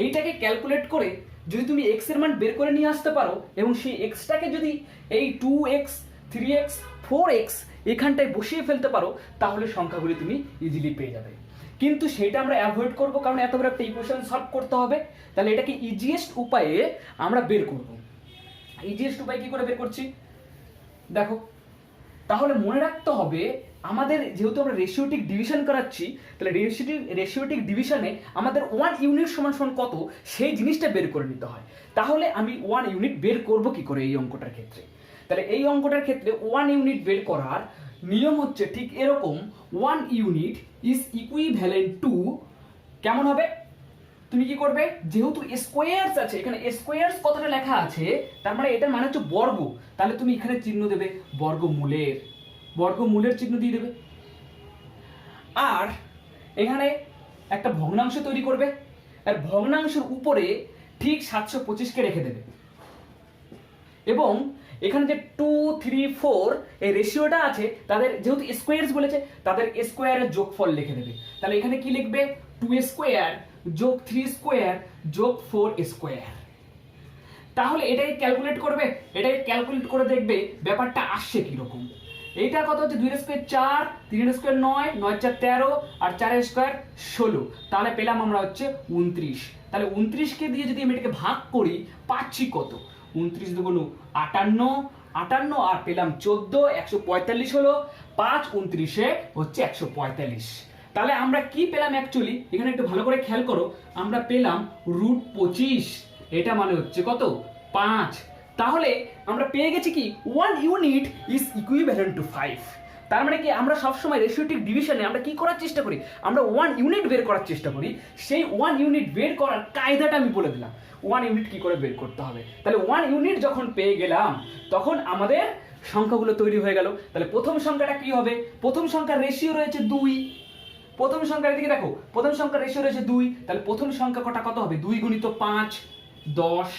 এইটাকে ক্যালকুলেট করে যদি তুমি x এর মান বের করে নিয়ে আসতে পারো, এবং সেই xটাকে যদি এই 2x 3x 4x এখানটায় বসিয়ে ফেলতে পারো, তাহলে সংখ্যাগুলি তুমি ইজিলি পেয়ে যাবে। কিন্তু সেটা আমরা অ্যাভয়েড করব, কারণ এত বড় একটা ইকুয়েশন সলভ করতে হবে। তাহলে এটাকে ইজিয়েস্ট উপায়ে আমরা বের করব। ইজিয়েস্ট উপায় কি করে বের করছি দেখো। তাহলে মনে রাখতে হবে, আমাদের যেহেতু আমরা রেশিওটিক ডিভিশন করাচ্ছি, তাহলে রেশিওটিক ডিভিশনে আমাদের 1 ইউনিট সমান সমান কত সেই জিনিসটা বের করে নিতে হয়। তাহলে আমি 1 ইউনিট বের করব কি করে এই অঙ্কটার ক্ষেত্রে। তাহলে এই অঙ্কটার ক্ষেত্রে 1 ইউনিট বের করার নিয়ম হচ্ছে ঠিক এরকম, 1 ইউনিট ইজ ইকুইভ্যালেন্ট টু, কেমন হবে, তুমি কি করবে, যেহেতু স্কোয়ারস আছে, এখানে স্কোয়ারস কথাটা লেখা আছে, তার মানে এটার মানে হচ্ছে বর্গ, তাহলে তুমি এখানে চিহ্ন দেবে বর্গমূলের চিহ্ন দিয়ে দেবে। আর এখানে একটা ভগ্নাংশ তৈরি করবে, আর ভগ্নাংশের উপরে ঠিক 725কে রেখে দেবে, এবং এখানে যে 2 3 4 এই রেশিওটা আছে, তাদের যেহেতু স্কোয়ারস বলেছে, তাদের স্কোয়ারের যোগফল লিখে দেবে। তাহলে এখানে কি লিখবে, 2 স্কোয়ার যোগ 3 স্কোয়ার যোগ 4 স্কোয়ার। তাহলে এটাকে ক্যালকুলেট করবে, এটাকে ক্যালকুলেট করে দেখবে ব্যাপারটা আসছে কিরকম। এইটা কত হচ্ছে, 2 স্কোয়ার 4, 3 স্কোয়ার 9, 9 4 13, আর 4 স্কোয়ার 16, তাহলে পেলাম আমরা হচ্ছে 29। তাহলে 29কে দিয়ে যদি আমি এটাকে ভাগ করি, পাচ্ছি কত, 29 দুগুণ 58, 58 আর পেলাম 14, 145 হলো, 5 29 হচ্ছে 145। তাহলে আমরা কি পেলাম অ্যাকচুয়ালি, এখানে একটু ভালো করে খেয়াল করো, আমরা পেলাম √25, এটা মানে হচ্ছে কত 5। তাহলে আমরা পেয়ে গেছি কি 1 ইউনিট ইজ ইকুইভ্যালেন্ট টু 5। তার মানে কি আমরা সবসময় রেশিওটিক ডিভিশনে আমরা কি করার চেষ্টা করি, আমরা 1 ইউনিট বের করার চেষ্টা করি। সেই 1 ইউনিট বের করার কায়দাটা আমি বলে দিলাম, 1 ইউনিট কি করে বের করতে হবে। তাহলে 1 ইউনিট যখন পেয়ে গেলাম, তখন আমাদের সংখ্যাগুলো তৈরি হয়ে গেল। তাহলে প্রথম সংখ্যাটা কি হবে, প্রথম সংখ্যার রেশিও রয়েছে 2, প্রথম সংখ্যার দিকে দেখো, প্রথম সংখ্যার রেশিও রয়েছে 2, তাহলে প্রথম সংখ্যা কটা কত হবে, 2 গুণিত 5 10।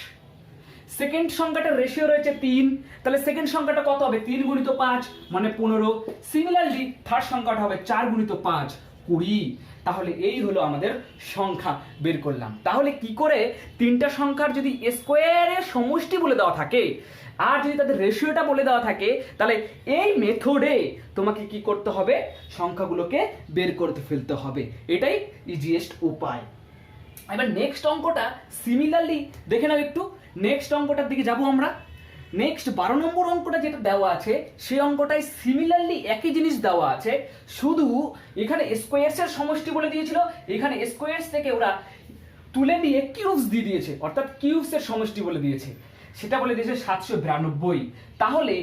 সেকেন্ড সংখ্যাটার রেশিও রয়েছে 3, তাহলে সেকেন্ড সংখ্যাটা কত হবে, 3 গুণিত 5 মানে 15। সিমিলারলি থার্ড সংখ্যাটা হবে 4 গুণিত 5 20। তাহলে এই হলো আমাদের সংখ্যা বের করলাম। তাহলে কি করে তিনটা সংখ্যার যদি স্কোয়ারের সমষ্টি বলে দেওয়া থাকে, আর যদি তাদের রেশিওটা বলে দেওয়া থাকে, তাহলে এই মেথডে তোমাকে কি করতে হবে, সংখ্যাগুলোকে বের করতে ফেলতে হবে। এটাই ইজিয়েস্ট উপায়। এবার নেক্সট অঙ্কটা সিমিলারলি দেখে নাও একটু, নেক্সট অঙ্কটার দিকে যাব আমরা। নেক্সট 12 নম্বর অঙ্কটা যেটা দেওয়া আছে সেই অঙ্কটায় সিমিলারলি একই জিনিস দেওয়া আছে, শুধু এখানে স্কোয়ারস এর সমষ্টি বলে দিয়েছিল, এখানে স্কোয়ারস থেকে ওরা তুলে নিয়ে কিউবস দিয়ে দিয়েছে, অর্থাৎ কিউবস এর সমষ্টি বলে দিয়েছে। সেটা বলে দিয়েছে 792। তাহলে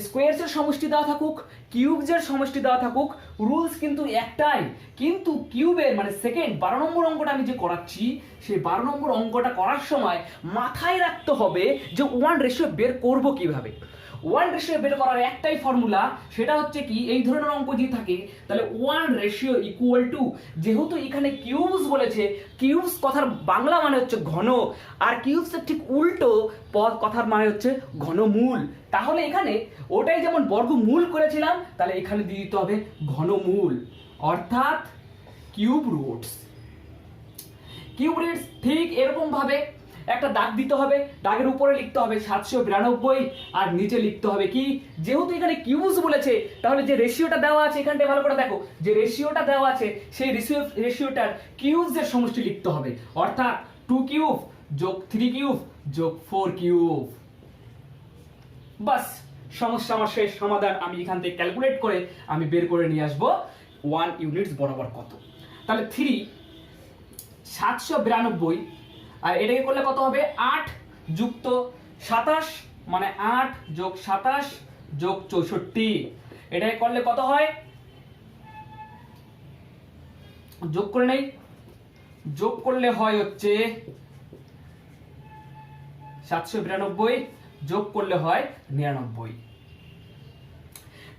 স্কোয়ারস এর সমষ্টি দেওয়া থাকুক, কিউবস এর সমষ্টি দেওয়া থাকুক, রুলস কিন্তু একটাই, কিন্তু কিউবের মানে সেকেন্ড 12 নম্বর অঙ্কটা আমি যে করাচ্ছি সেই 12 নম্বর অঙ্কটা করার সময় মাথায় রাখতে হবে যে 1 বের করব কিভাবে। 1 বের করার একটাই ফর্মুলা, সেটা হচ্ছে কি, এই ধরনের অঙ্ক যদি থাকে তাহলে 1 যেহেতু এখানে কিউবস বলেছে, কিউবস কথার বাংলা মানে হচ্ছে ঘন, আর কিউবসের ঠিক উল্টো কথার মানে হচ্ছে ঘনমূল। তাহলে এখানে ওটাই যেমন বর্গমূল করেছিলাম, তাহলে এখানে দিয়ে দিতে হবে ঘনমূল, অর্থাৎ কিউব রুটস। কিউব রুটস ঠিক এরকম ভাবে একটা দাগ দিতে হবে, দাগের উপরে লিখতে হবে 792 আর নিচে লিখতে হবে কি, যেহেতু এখানে কিউবস বলেছে তাহলে যে রেশিওটা দেওয়া আছে এখানটা ভালো করে দেখো, যে রেশিওটা দেওয়া আছে সেই রেশিওটার কিউবস এর সমষ্টি লিখতে হবে, অর্থাৎ 2 কিউব যোগ 3 কিউব যোগ 4 কিউব। বাস, সমস্যা আমার শেষ। সমাধান আমি এখান থেকে ক্যালকুলেট করে আমি বের করে নিয়ে আসবো 1 ইউনিটস বরাবর কত। তাহলে 3 792 আর এটাকে করলে কত হবে, 8 যুক্ত 27 মানে 8 যোগ 27 যোগ 64, এটাকে করলে কত হয়, যোগ করে নেই, যোগ করলে হয় হচ্ছে 792 যোগ করলে হয় 99।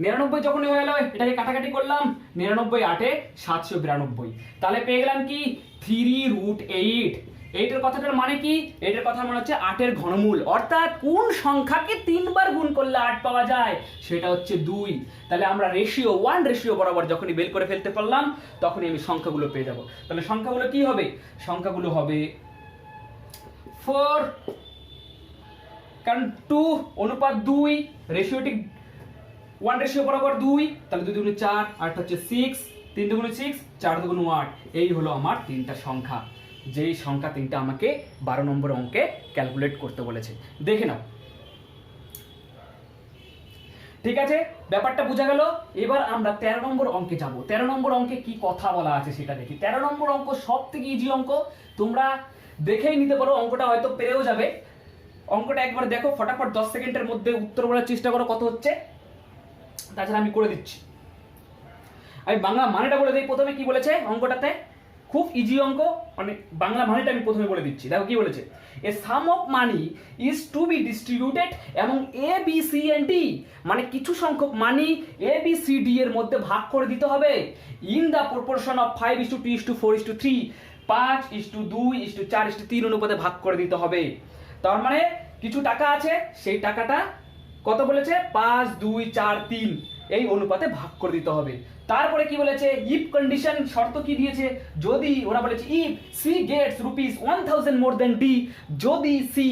99 যখনই হয়ে গেল এটাকে কাটাকাটি করলাম, 99 8 792, তাহলে পেয়ে গেলাম কি 3√8। এইটার কথাটার মানে কি, এটার কথা মানে হচ্ছে 8 এর ঘনমূল, অর্থাৎ কোন সংখ্যাকে 3 বার গুণ করলে 8 পাওয়া যায়, সেটা হচ্ছে 2। তাহলে আমরা রেশিও 1 বরাবর যখনই বের করে ফেলতে পারলাম তখনই আমি সংখ্যাগুলো পেয়ে যাব। তাহলে সংখ্যাগুলো কি হবে, সংখ্যাগুলো হবে 4, কারণ 2 অনুপাত 2, রেশিওটি 1 বরাবর 2, তাহলে 2 দুগুণে 4, আর হচ্ছে 6, 3 দুগুণে 6, 4 দুগুণে 8। এই হলো আমার তিনটা সংখ্যা, যেই সংখ্যা তিনটা আমাকে 12 নম্বর অঙ্কে ক্যালকুলেট করতে বলেছে। দেখে নাও, ঠিক আছে, ব্যাপারটা বোঝা গেল। এবার আমরা 13 নম্বর অঙ্কে যাব। 13 নম্বর অঙ্কে কি কথা বলা আছে সেটা দেখি। 13 নম্বর অঙ্ক সব থেকে ইজি অঙ্ক, তোমরা দেখেই নিতে পারো, অঙ্কটা হয়তো পেরেও যাবে। অঙ্কটা একবার দেখো, ফটাফট 10 সেকেন্ডের মধ্যে উত্তর বলার চেষ্টা করো কত হচ্ছে, তাছাড়া আমি করে দিচ্ছি। আমি বাংলা মানেটা বলে দিই প্রথমে, কি বলেছে অঙ্কটাতে, খুব ইজি অঙ্ক, মানে বাংলা মানেটা আমি প্রথমে বলে দিচ্ছি। দেখো কি বলেছে, a sum of money is to be distributed এবং A B C and D, মানে কিছু সংখ্যক money A B C D এর মধ্যে ভাগ করে দিতে হবে ইন দা প্রপোর্শন অফ 5:2:4:3, 5:2:4:3 অনুপাতে ভাগ করে দিতে হবে। তার মানে কিছু টাকা আছে, সেই টাকাটা কত বলেছে, 5 2 4 3 এই অনুপাতে ভাগ করে দিতে হবে। তারপরে কি বলেছে, ইফ কন্ডিশন, শর্ত কি দিয়েছে, যদি ওরা বলেছে if C gets ₹1000 more than D, যদি সি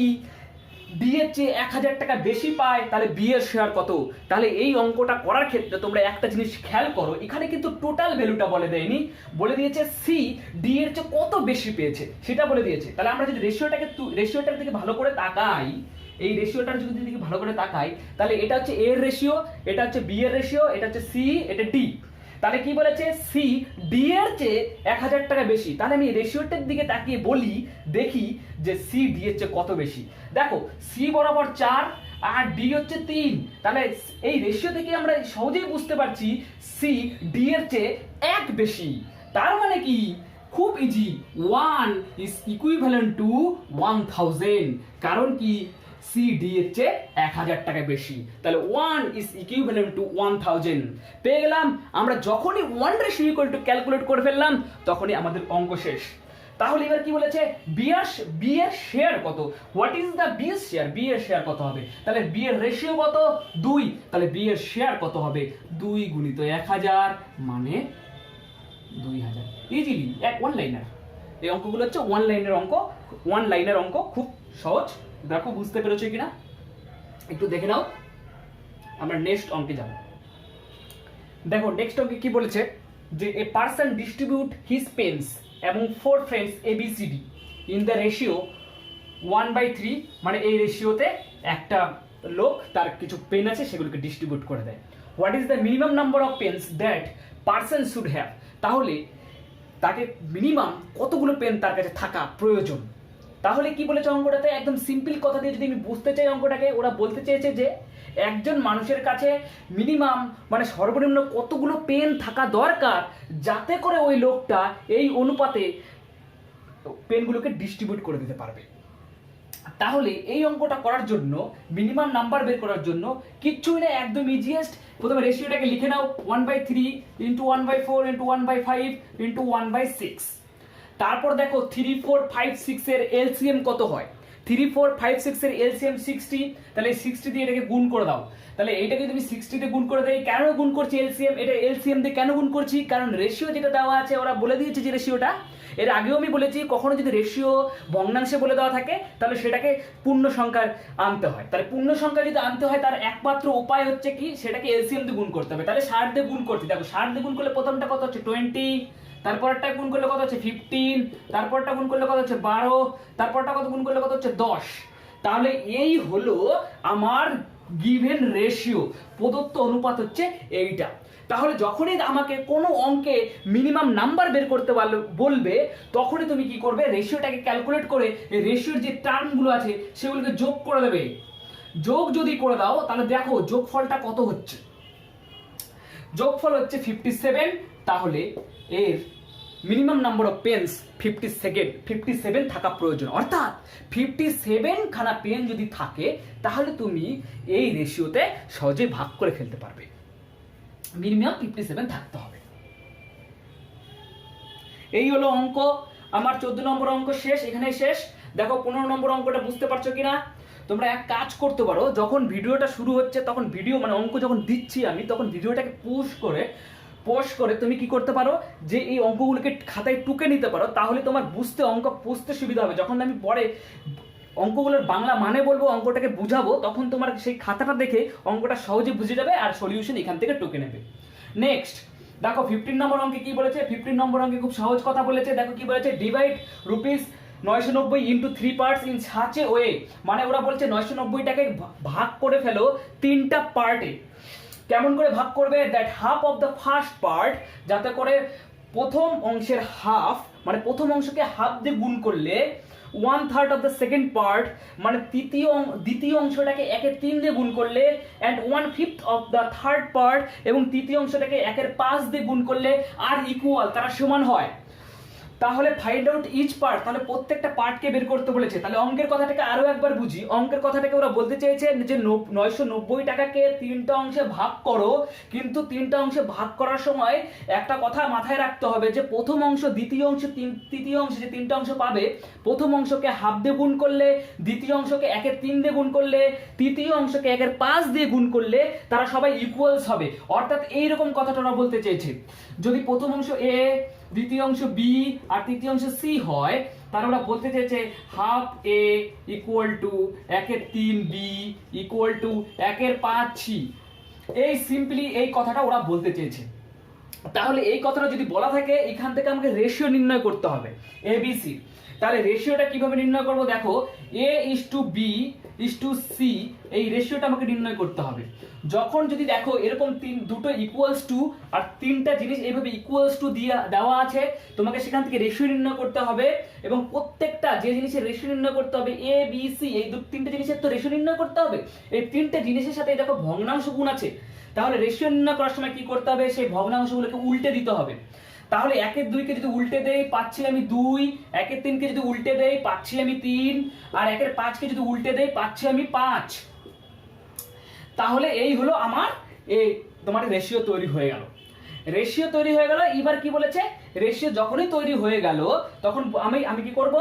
ডি এর চেয়ে 1000 টাকা বেশি পায় তাহলে বি এর শেয়ার কত। তাহলে এই অঙ্কটা করার ক্ষেত্রে তোমরা একটা জিনিস খেয়াল করো, এখানে কিন্তু টোটাল ভ্যালুটা বলে দেয়নি, বলে দিয়েছে সি ডি এর চেয়ে কত বেশি পেয়েছে সেটা বলে দিয়েছে। তাহলে আমরা যদি রেশিওটার দিকে ভালো করে তাকাই, এই রেশিওটার যদি দিকে ভালো করে তাকাই, তাহলে এটা হচ্ছে এ এর রেশিও, এটা হচ্ছে বি এর রেশিও, এটা হচ্ছে সি, এটা ডি। তাহলে কি বলেছে, সি ডি এর চেয়ে 1000 টাকা বেশি। তাহলে আমি রেশিওটার দিকে তাকিয়ে বলি, দেখি যে সি ডি এর চেয়ে কত বেশি। দেখো সি বরাবর 4 আর ডি হচ্ছে 3, তাহলে এই রেশিও থেকে আমরা সহজেই বুঝতে পারছি সি ডি এর চেয়ে 1 বেশি। তার মানে কি, খুব ইজি, 1 ইজ ইকুইভ্যালেন্ট টু 1000, কারণ কি সি ডি এর চেয়ে 1000 টাকা বেশি। তাহলে 1 ইজ ইকুইভ্যালেন্ট টু 1000 পেয়ে গেলাম আমরা। যখনই 1:= ক্যালকুলেট করে ফেললাম তখনই আমাদের অঙ্ক শেষ। তাহলে এবার কি বলেছে, বি এর শেয়ার কত, হোয়াট ইজ দ্য বি এর শেয়ার, বি এর শেয়ার কত হবে। তাহলে বি এর রেশিও কত, 2, তাহলে বি এর শেয়ার কত হবে, 2 গুণিত 1000 মানে 2000। ইজিলি ওয়ান লাইনার, এই অঙ্কগুলো হচ্ছে ওয়ান লাইনের অঙ্ক, খুব সহজ। দেখো বুঝতে পেরেছো কিনা, একটু দেখে নাও। আমরা নেক্সট অঙ্কে যাব। দেখো নেক্সট অঙ্কে কি বলেছে, যে a person distribute his pens এবং 4 friends ABCD in the ratio 1/3, মানে এই রেশিওতে একটা লোক তার কিছু পেন আছে সেগুলোকে ডিস্ট্রিবিউট করে দেয়। What is the minimum number of Pence that person should have, তাহলে তাকে মিনিমাম কতগুলো পেন তার কাছে থাকা প্রয়োজন। তাহলে কি বলেছে অঙ্কটাতে, একদম সিম্পল কথা দিয়ে যদি আমি বুঝতে চাই অঙ্কটাকে, ওরা বলতে চেয়েছে যে একজন মানুষের কাছে মিনিমাম মানে সর্বনিম্ন কতগুলো পেন থাকা দরকার যাতে করে ওই লোকটা এই অনুপাতে পেনগুলোকে ডিস্ট্রিবিউট করে দিতে পারবে। তাহলে এই অঙ্কটা করার জন্য মিনিমাম নাম্বার বের করার জন্য কিচ্ছুই না, একদম ইজিয়েস্ট। প্রথমে রেশিওটাকে লিখে নাও 1/3 ইন্টু 1/4 ইন্টু 1/5 ইন্টু 1/6। তারপর দেখো 3, 4, 5, 6 এর এলসিএম কত হয়। 3, 4, 5, 6 এর এলসিএম 60, তাহলে 60 দিয়ে এটাকে গুণ করে দাও। তাহলে এইটাকে তুমি 60 দিয়ে গুণ করে দেয়, কেন গুণ করছি এলসিএম, এটা এলসিএম দিয়ে কেন গুণ করছি, কারণ রেশিও যেটা দেওয়া আছে ওরা বলে দিয়েছে যে রেশিওটা, এর আগেও আমি বলেছি কখনো যদি রেশিও ভগ্নাংশে বলে দেওয়া থাকে তাহলে সেটাকে পূর্ণ সংখ্যার আনতে হয়। তাহলে পূর্ণ সংখ্যা যদি আনতে হয় তার একমাত্র উপায় হচ্ছে কি, সেটাকে এলসিএম দিয়ে গুণ করতে হবে। তাহলে 60 দিয়ে গুণ করছি, দেখো 60 দিয়ে গুণ করলে প্রথমটা কত হচ্ছে 20, তারপরটা গুণ করলে কত হচ্ছে 15, তারপরটা গুণ করলে কত হচ্ছে 12, তারপরটা কত গুণ করলে কত হচ্ছে 10। তাহলে এই হলো আমার গিভেন রেশিও, প্রদত্ত অনুপাত হচ্ছে এইটা। তাহলে যখনই আমাকে কোনো অঙ্কে মিনিমাম নাম্বার বের করতে বলবে তখনই তুমি কি করবে, রেশিওটাকে ক্যালকুলেট করে এই রেশিওর যে টার্মগুলো আছে সেগুলোকে যোগ করে দেবে। যোগ যদি করে দাও তাহলে দেখো যোগফলটা কত হচ্ছে, যোগফল হচ্ছে 57। তাহলে এর মিনিমাম নাম্বার অফ পেন্স 57 থাকা প্রয়োজন, অর্থাৎ 57 খানা পেন যদি থাকে তাহলে তুমি এই রেশিওতে সহজে ভাগ করে ফেলতে পারবে। মিনিমাম 57 থাকতে হবে। এই হলো অঙ্ক আমার 14 নম্বর অঙ্ক শেষ, এখানে শেষ। দেখো 15 নম্বর অঙ্কটা বুঝতে পারছো কিনা। তোমরা এক কাজ করতে পারো, যখন ভিডিওটা শুরু হচ্ছে তখন ভিডিও মানে অঙ্ক যখন দিচ্ছি আমি তখন ভিডিওটাকে পোস্ট করে তুমি কি করতে পারো যে এই অঙ্কগুলোকে খাতায় টুকে নিতে পারো, তাহলে তোমার অঙ্ক বুঝতে সুবিধা হবে। যখন আমি পরে অঙ্কগুলোর বাংলা মানে বলবো, অঙ্কটাকে বুঝাবো, তখন তোমার সেই খাতাটা দেখে অঙ্কটা সহজে বুঝে যাবে আর সলিউশন এখান থেকে টুকে নেবে। নেক্সট দেখো 15 নম্বর অঙ্কে কি বলেছে। 15 নম্বর অঙ্কে খুব সহজ কথা বলেছে, দেখো কি বলেছে, divide ₹990 into 3 parts in such a way, মানে ওরা বলছে 990টাকে ভাগ করে ফেলো 3টা পার্টে। কেমন করে ভাগ করবে, that half of the first part, যাতে করে প্রথম অংশের হাফ মানে প্রথম অংশকে হাফ দিয়ে গুণ করলে 1/3 অফ দ্য সেকেন্ড পার্ট মানে দ্বিতীয় অংশটাকে 1/3 দিয়ে গুণ করলে and 1/5 of the third part এবং তৃতীয় অংশটাকে 1/5 দিয়ে গুণ করলে আর ইকুয়াল, তারা সমান হয়। তাহলে ফাইন্ড আউট ইচ পার্ট, তাহলে প্রত্যেকটা পার্টকে বের করতে বলেছে। তাহলে অঙ্কের কথাটাকে আরো একবার বুঝি। অঙ্কের কথাটাকে ওরা বলতে চেয়েছে যে 990 টাকাকে 3টা অংশে ভাগ করো, কিন্তু 3টা অংশে ভাগ করার সময় একটা কথা মাথায় রাখতে হবে যে প্রথম অংশ, দ্বিতীয় অংশ, তৃতীয় অংশ, যে 3টা অংশ পাবে, প্রথম অংশকে হাফ দিয়ে গুণ করলে, দ্বিতীয় অংশকে 1/3 দিয়ে গুণ করলে, তৃতীয় অংশকে 1/5 দিয়ে গুণ করলে তারা সবাই ইকুয়ালস হবে। অর্থাৎ এইরকম কথাটা ওরা বলতে চেয়েছে, যদি প্রথম অংশ এ, দ্বিতীয় অংশ বি আর তৃতীয় অংশ সি হয়, তাহলে ওরা বলতে চাইছে half A equal to 1/3 B equal to 1/5 C. এই সিম্পলি এই কথাটা ওরা বলতে চেয়েছে। তাহলে এই কথাটা যদি বলা থাকে এখান থেকে আমাকে রেশিও নির্ণয় করতে হবে এবিসি। তাহলে রেশিওটা কিভাবে নির্ণয় করব, দেখো A:B:C, এই রেশিওটা আমাকে নির্ণয় করতে হবে। যখন যদি দেখো এরকম দুটো ইকুয়ালস টু আর 3টা জিনিস এইভাবে ইকুয়ালস টু দেওয়া আছে, তোমাকে সেখান থেকে রেশিও নির্ণয় করতে হবে এবং প্রত্যেকটা যে জিনিসের রেশিও নির্ণয় করতে হবে A, B, C, এই 3টে জিনিসের তো রেশিও নির্ণয় করতে হবে। এই 3টে জিনিসের সাথে দেখো ভগ্নাংশ গুণ আছে, তাহলে রেশিও নির্ণয় করার সময় কি করতে হবে, সেই ভগ্নাংশগুলোকে উল্টে দিতে হবে। তাহলে 1/2 কে যদি উল্টে দেই পাচ্ছি আমি 2, 1/3 কে যদি উল্টে দেই পাচ্ছি আমি 3, আর 1/5 কে যদি উল্টে দেই পাচ্ছি আমি 5। তাহলে এই হলো আমার এই তোমার রেশিও তৈরি হয়ে গেল। রেশিও তৈরি হয়ে গেল। এবার কি বলেছে, রেশিও যখনই তৈরি হয়ে গেল তখন আমি কি করব,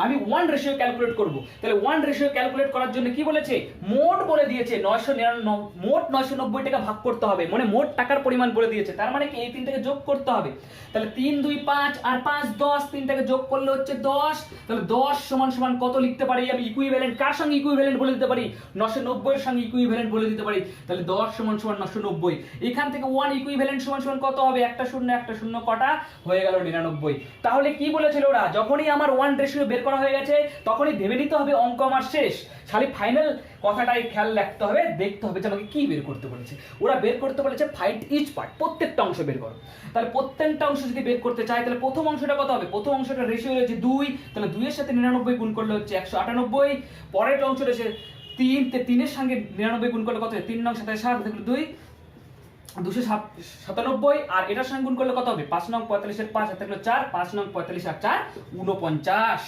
আমি 1 রেশিও ক্যালকুলেট করব। তাহলে 1 রেশিও ক্যালকুলেট করার জন্য কি বলেছে, মোট বলে দিয়েছে 999, মোট 990 টাকা ভাগ করতে হবে, মানে মোট টাকার পরিমাণ বলে দিয়েছে। তার মানে কি এই 3টাকে যোগ করতে হবে। তাহলে 3, 2, 5 আর 5, 10, 3টাকে যোগ করলে হচ্ছে 10। তাহলে 10 সমান সমান কত লিখতে পারি আমি, ইকুইভ্যালেন্ট কার সঙ্গে ইকুইভ্যালেন্ট বলে দিতে পারি, 990 এর সঙ্গে ইকুইভ্যালেন্ট বলে দিতে পারি। তাহলে 10 সমান সমান 990, এখান থেকে 1 ইকুইভ্যালেন্ট সমান সমান কত হবে, একটা শূন্য কটা হয়ে গেল 99। তাহলে কি বলেছিল ওরা, যখনই আমার 1:0 বের করা হয়ে গেছে তখনই ভেবে নিতে হবে অঙ্ক আমার শেষ। খালি ফাইনাল কথাটাই খেয়াল রাখতে হবে, দেখতে হবে যে আমাকে কি বের করতে বলেছে। ওরা বের করতে বলেছে ফাইন্ড ইচ পার্ট, প্রত্যেকটা অংশ বের করো। তাহলে প্রত্যেকটা অংশ যদি বের করতে চাই তাহলে প্রথম অংশটা কত হবে, প্রথম অংশটা রেশিও রয়েছে 2, তাহলে 2 এর সাথে 99 গুণ করলে হচ্ছে 198। পরের অংশ রয়েছে 3, 3 এর সঙ্গে 99 গুণ করলে কত হয়, 3 9 7 7 দেখলে 2 297, আর এটার সঙ্গে গুণ করলে কত হবে, 5 9 45 এর 5 হাতে থাকলো 4, 5 9 45 আর 4 49।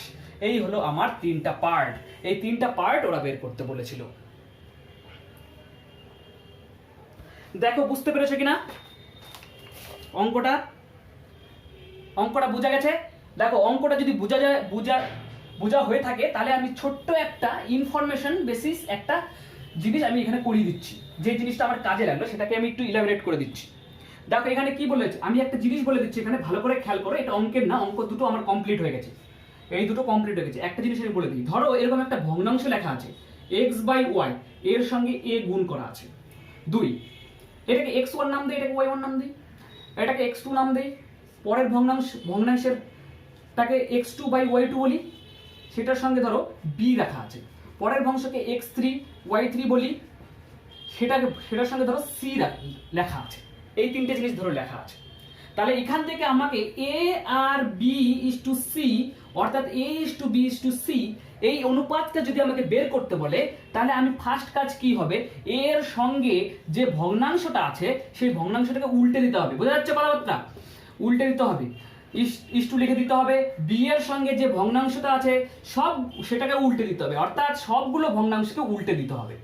এই হলো আমার তিনটা পার্ট। এই তিনটা পার্ট ওরা বের করতে বলেছিল। দেখো বুঝতে পেরেছো কিনা অঙ্কটা বোঝা গেছে? দেখো অঙ্কটা যদি বোঝা হয়ে থাকে তাহলে আমি ছোট্ট একটা ইনফরমেশন বেসিস একটা জিনিস আমি এখানে করিয়ে দিচ্ছি, যে জিনিসটা আমার কাজে লাগলো সেটাকে আমি একটু ইলাবোরেট করে দিচ্ছি। দেখো এখানে কি বলেছে, আমি একটা জিনিস বলে দিচ্ছি, এখানে ভালো করে খেয়াল করো, এটা অঙ্কের না, অঙ্ক দুটো আমার কমপ্লিট হয়ে গেছে, এই দুটো কমপ্লিট হয়ে গেছে। একটা জিনিস আমি বলে দিই, ধরো এরকম একটা ভগ্নাংশ লেখা আছে x/y, এর সঙ্গে a গুণ করা আছে 2, এটাকে x1 নাম দেই, এটাকে y1 নাম দেই, এটাকে x2 নাম দেই, পরের ভগ্নাংশের তাকে x2/y2 বলি, সেটার সঙ্গে ধরো b রাখা আছে, পরের ভগ্নাংশকে x3/y3 বলি, সেটার সঙ্গে ধরো c লেখা আছে। এই তিনটে জিনিস ধরো লেখা আছে। তাহলে এখান থেকে আমাকে a R b is to c, অর্থাৎ a is to b is to c, এই অনুপাতটা যদি আমাকে বের করতে বলে তাহলে আমি ফার্স্ট কাজ কি হবে, এর সঙ্গে যে ভগ্নাংশটা আছে সেই ভগ্নাংশটাকে উল্টে দিতে হবে। বোঝা যাচ্ছে কথাবার্তা? উল্টে দিতে হবে, ইস টু লিখে দিতে হবে, বি এর সঙ্গে যে ভগ্নাংশটা আছে সব সেটাকে উল্টে দিতে হবে, অর্থাৎ সবগুলো ভগ্নাংশকে উল্টে দিতে হবে।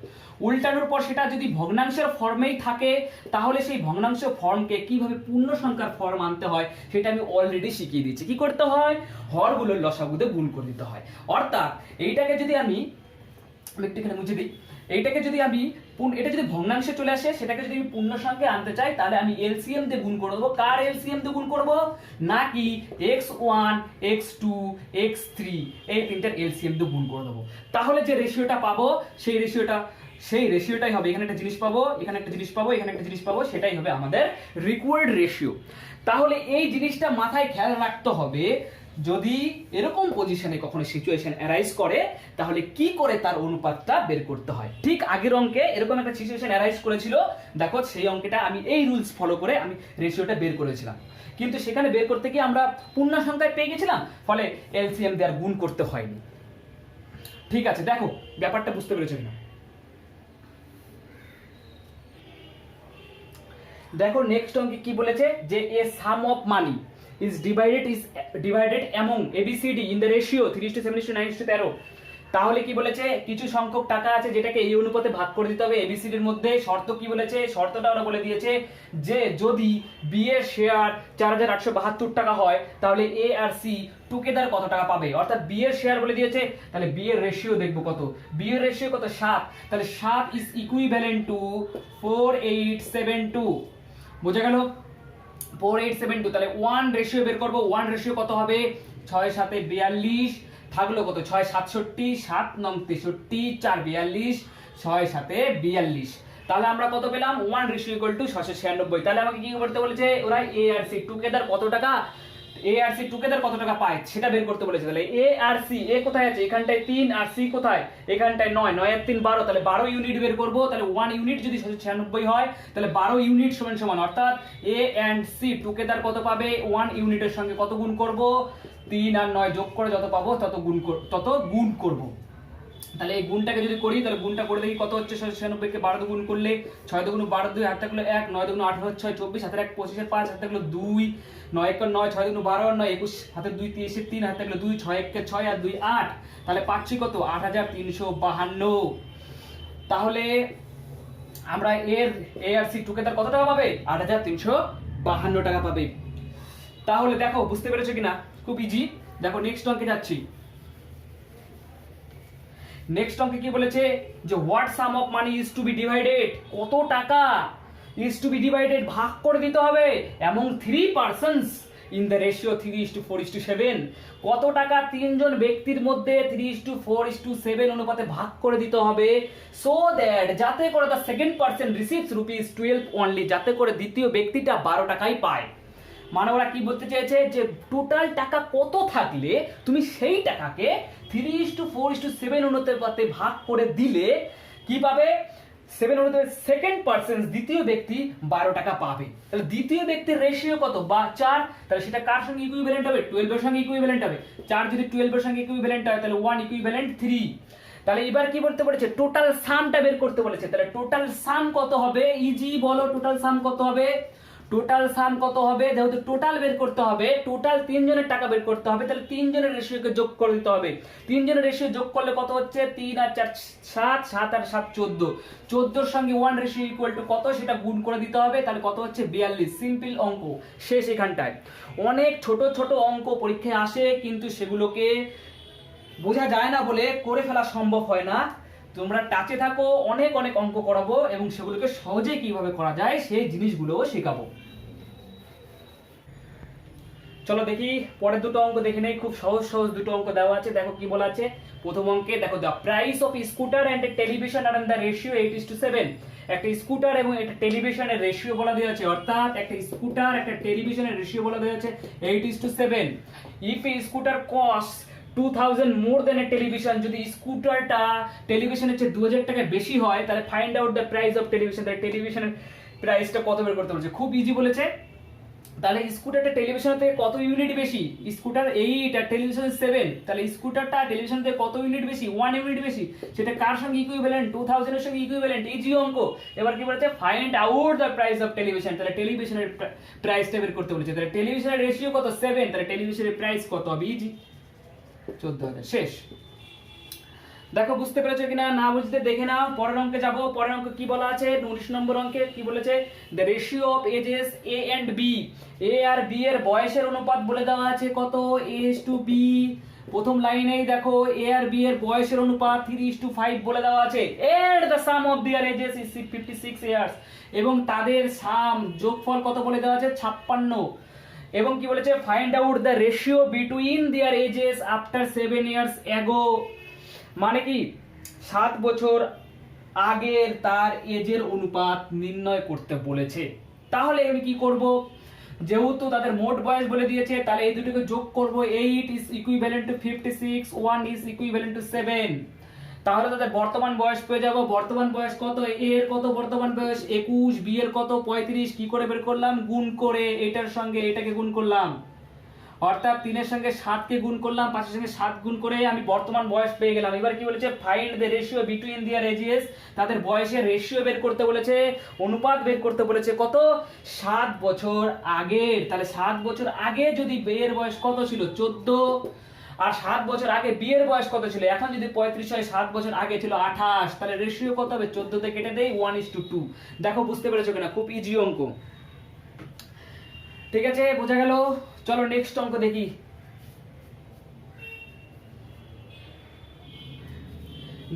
উল্টানোর পর সেটা যদি ভগ্নাংশের ফর্মেই থাকে তাহলে সেই ভগ্নাংশ ফর্মকে কিভাবে পূর্ণ সংখ্যার ফর্ম আনতে হয় সেটা আমি অলরেডি শিখিয়ে দিচ্ছি। কি করতে হয়, হরগুলোর লসাগুতে গুণ করে দিতে হয়। অর্থাৎ এইটাকে যদি আমি একটু এখানে মুছে দিই, এইটাকে যদি আমি এটা যদি ভগ্নাংশে চলে আসে সেটাকে যদি আমি পূর্ণ সংখ্যায় আনতে চাই তাহলে আমি এলসিএম দিয়ে গুণ করে দেবো। কার এলসিএম দিয়ে গুণ করব, নাকি x1 x2 x3 এই তিনটার এলসিএম দিয়ে গুণ করে দেবো। তাহলে যে রেশিওটা পাবো সেই রেশিওটাই হবে, এখানে একটা জিনিস পাবো, এখানে একটা জিনিস পাবো, এখানে একটা জিনিস পাবো, সেটাই হবে আমাদের রিকোয়ার্ড রেশিও। তাহলে এই জিনিসটা মাথায় খেয়াল রাখতে হবে, যদি এরকম পজিশনে কখনো সিচুয়েশন অ্যারাইজ করে তাহলে কি করে তার অনুপাতটা বের করতে হয়। ঠিক আগের অঙ্কে এরকম একটা সিচুয়েশন অ্যারাইজ করেছিল, দেখো সেই অঙ্কটা আমি এই রুলস ফলো করে আমি রেশিওটা বের করেছিলাম, কিন্তু সেখানে বের করতে গিয়ে আমরা পূর্ণ সংখ্যায় পেয়ে গেছিলাম, ফলে এলসিএম দিয়ে আর গুণ করতে হয়নি। ঠিক আছে, দেখো ব্যাপারটা বুঝতে পেরেছো কিনা? দেখো নেক্সট অঙ্কে কি বলেছে, যে a sum of money is divided among ABCD in the ratio 3:7:9:13। তাহলে কি বলেছে, কিছু সংখ্যক টাকা আছে যেটাকে এই অনুপাতে ভাগ করে দিতে হবে এবিসিডির মধ্যে। শর্ত কি বলেছে, শর্তটা ওরা বলে দিয়েছে যে যদি বি এর শেয়ার 4872 টাকা হয় তাহলে এ আর সি টুগেদার কত টাকা পাবে, অর্থাৎ বি এর শেয়ার বলে দিয়েছে, তাহলে বি এর রেশিও দেখবো কত, বি এর রেশিও কত 7, তাহলে 7 ইজ ইকুইভ্যালেন্ট টু 4872। বোঝা গেল? 4872, তাহলে 1 রেশিও বের করব। 1 রেশিও কত হবে, 6 7 42, থাকলো কত 6 67, 7 9 63, 4 42, 6 7 42। তাহলে আমরা কত পেলাম, 1 রেশিও ইকুয়াল টু 696। তাহলে আমাকে কি করতে বলেছে ওরা, এ আর সি টুগেদার কত টাকা, এ আর সি টুগেদার কত টাকা পায় সেটা বের করতে বলেছে। তাহলে এ আর সি, এ কোথায় আছে, এখানটায় 3, আর সি কোথায়, এখানটায় 9, 9 আর 3 12, তাহলে 12 ইউনিট বের করব। তাহলে 1 ইউনিট যদি 696 হয় তাহলে 12 ইউনিট সমান, অর্থাৎ এ এন্ড সি টুগেদার কত পাবে, 1 ইউনিটের সঙ্গে কত গুণ করব, 3 আর 9 যোগ করে যত পাবো তত গুণ করব। তাহলে এই গুণটাকে যদি করি তাহলে গুণটা করে দেখি কত হচ্ছে, 96 কে 12 গুণ করলে 6 দুগুণ 12, 2 হাতে থাকলো 1, 9 দুগুণ 18, 6 24, হাতে 1 25 এর 5, হাতে থাকলো 2, 9 1 9, 6 দুগুণ 12 আর 9 21, হাতে 2 30 3, হাতে থাকলো 2, 6 1 6 আর 2 8, তাহলে পাচ্ছি কত 8352। তাহলে আমরা এর এ আর সি টুগেদার কত টাকা পাবে, 8352 টাকা পাবে। তাহলে দেখো বুঝতে পেরেছো কিনা, খুব ইজি। দেখো নেক্সট অঙ্কে যাচ্ছি। নেক্সট অঙ্কে কি বলেছে, যে what sum of money is to be divided, কত টাকা ইজ টু বি ডিভাইডেড ভাগ করে দিতে হবে, among 3 persons in the ratio 3:4:7। কত টাকা তিনজন ব্যক্তির মধ্যে 3:4:7 অনুপাতে ভাগ করে দিতে হবে, সো দ্যাট যাতে করে the second person receives ₹12 only, যাতে করে দ্বিতীয় ব্যক্তিটা 12 টাকাই পায়। মানে ওরা কি বলতে চেয়েছে যে টোটাল টাকা কত থাকলে তুমি সেই টাকাকে 3:4:7 অনুপাতে ভাগ করে দিলে কি পাবে, 7 অনুপাতে সেকেন্ড পার্সন দ্বিতীয় ব্যক্তি 12 টাকা পাবে। তাহলে দ্বিতীয় ব্যক্তির রেশিও কত, বা 4, তাহলে সেটা কার সঙ্গে ইকুইভ্যালেন্ট হবে, 12 এর সঙ্গে ইকুইভ্যালেন্ট হবে। 4 যদি 12 এর সঙ্গে ইকুইভ্যালেন্ট হয় তাহলে 1 ইকুইভ্যালেন্ট 3। তাহলে এবার কি বলতে বলেছে, টোটাল সামটা বের করতে বলেছে। তাহলে টোটাল সাম কত হবে, ইজি বলো টোটাল সাম কত হবে, টোটাল সাম কত হবে, যেহেতু টোটাল বের করতে হবে, টোটাল তিনজনের টাকা বের করতে হবে, তাহলে তিনজনের রেশিওকে যোগ করে দিতে হবে। তিনজনের রেশিও যোগ করলে কত হচ্ছে, 3 আর 4 7, 7 আর 7 14, 14 সঙ্গে 1 রেশিও ইকুয়াল টু কত সেটা গুণ করে দিতে হবে, তাহলে কত হচ্ছে 42। সিম্পল অঙ্ক শেষ এখানটায়। অনেক ছোট ছোট অঙ্ক পরীক্ষায় আসে কিন্তু সেগুলোকে বোঝা যায় না বলে করে ফেলা সম্ভব হয় না। তোমরা টাচে থাকো, অনেক অনেক অঙ্ক করাবো এবং সেগুলোকে সহজে কিভাবে করা যায় সেই জিনিসগুলোও শেখাবো। চলো দেখি পরের দুটো অঙ্ক দেখে নেই, খুব সহজ সহজ দুটো অঙ্ক দেওয়া আছে। দেখো কি বলা আছে প্রথম অঙ্কে, দেখো the price of scooter and a television are the ratio 8:7। একটা স্কুটার এবং একটা টেলিভিশনের রেশিও বলা দেওয়া আছে, অর্থাৎ একটা স্কুটার একটা টেলিভিশনের রেশিও বলা দেওয়া আছে 8:7। If a scooter cost 2000 more than a television, যদি স্কুটারটা টেলিভিশনের চেয়ে 2000 টাকা বেশি হয় তাহলে find out the price of television. তাহলে টেলিভিশনের প্রাইসটা কত বের করতে বলেছে, খুব ইজি বলেছে। তাহলে স্কুটারটা টেলিভিশনের থেকে কত ইউনিট বেশি, স্কুটার 8 আর টেলিভিশন 7, তাহলে স্কুটারটা টেলিভিশন থেকে কত ইউনিট বেশি, 1 ইউনিট বেশি। সেটা কার সঙ্গে ইকুইভ্যালেন্ট, 2000 এর সঙ্গে ইকুইভ্যালেন্ট। ইজি অঙ্ক। এবার কি বলেছে, find out the price of television, তাহলে টেলিভিশনের প্রাইসটা বের করতে বলেছে। তাহলে টেলিভিশনের রেশিও কত, 7, তাহলে টেলিভিশনের প্রাইস কত হবে, ইজি 14,000। শেষ। দেখো বুঝতে পেরেছো কিনা, না বুঝতে দেখে নাও, পরের অঙ্কে যাবো। পরের অঙ্কে কি বলা আছে, 19 নম্বর অঙ্কে কি বলেছে, the ratio of ages A and B, A are B এর বয়সের অনুপাত বলে দেওয়া আছে কত, A:B। প্রথম লাইনেই দেখো এ আর বি এর বয়সের অনুপাত 3:5 বলে দেওয়া আছে। And the sum of their ages is 56 years, এবং তাদের সাম যোগফল কত বলে দেওয়া আছে, 56। এবং কি বলেছে, find out the ratio between their ages after 7 years ago. মানে কি 7 বছর আগের তার এজের অনুপাত নির্ণয় করতে বলেছে। তাহলে আমি কি করব, যেহেতু তাদের মোট বয়স বলে দিয়েছে তাহলে এই দুটোকে যোগ করব। 8 is equivalent to 56, 1 is equivalent to 7। তাহলে তাদের বর্তমান বয়স পেয়ে যাব। বর্তমান বয়স কত, এ এর কত বর্তমান বয়স 21, বি এর কত 35। কি করে বের করলাম, গুণ করে, এটার সঙ্গে এটাকে গুণ করলাম, অর্থাৎ 3 এর সঙ্গে 7 কে গুণ করলাম, 5 এর সঙ্গে 7 গুণ করে আমি বর্তমান বয়স পেয়ে গেলাম। এবার কি বলেছে, find the ratio between their ages, তাদের বয়সের রেশিও বের করতে বলেছে, অনুপাত বের করতে বলেছে কত, 7 বছর আগের। তাহলে 7 বছর আগে যদি বিয়ের বয়স কত ছিল, 14, আর 7 বছর আগে বিয়ের বয়স কত ছিল, এখন যদি 35 হয়, 7 বছর আগে ছিল 28, তাহলে রেশিও কত হবে, 14 তে কেটে দেই 1:2। দেখো বুঝতে পেরেছো কিনা, খুব ইজি অঙ্ক। ঠিক আছে, বোঝা গেল। চলো নেক্সট অঙ্ক দেখি।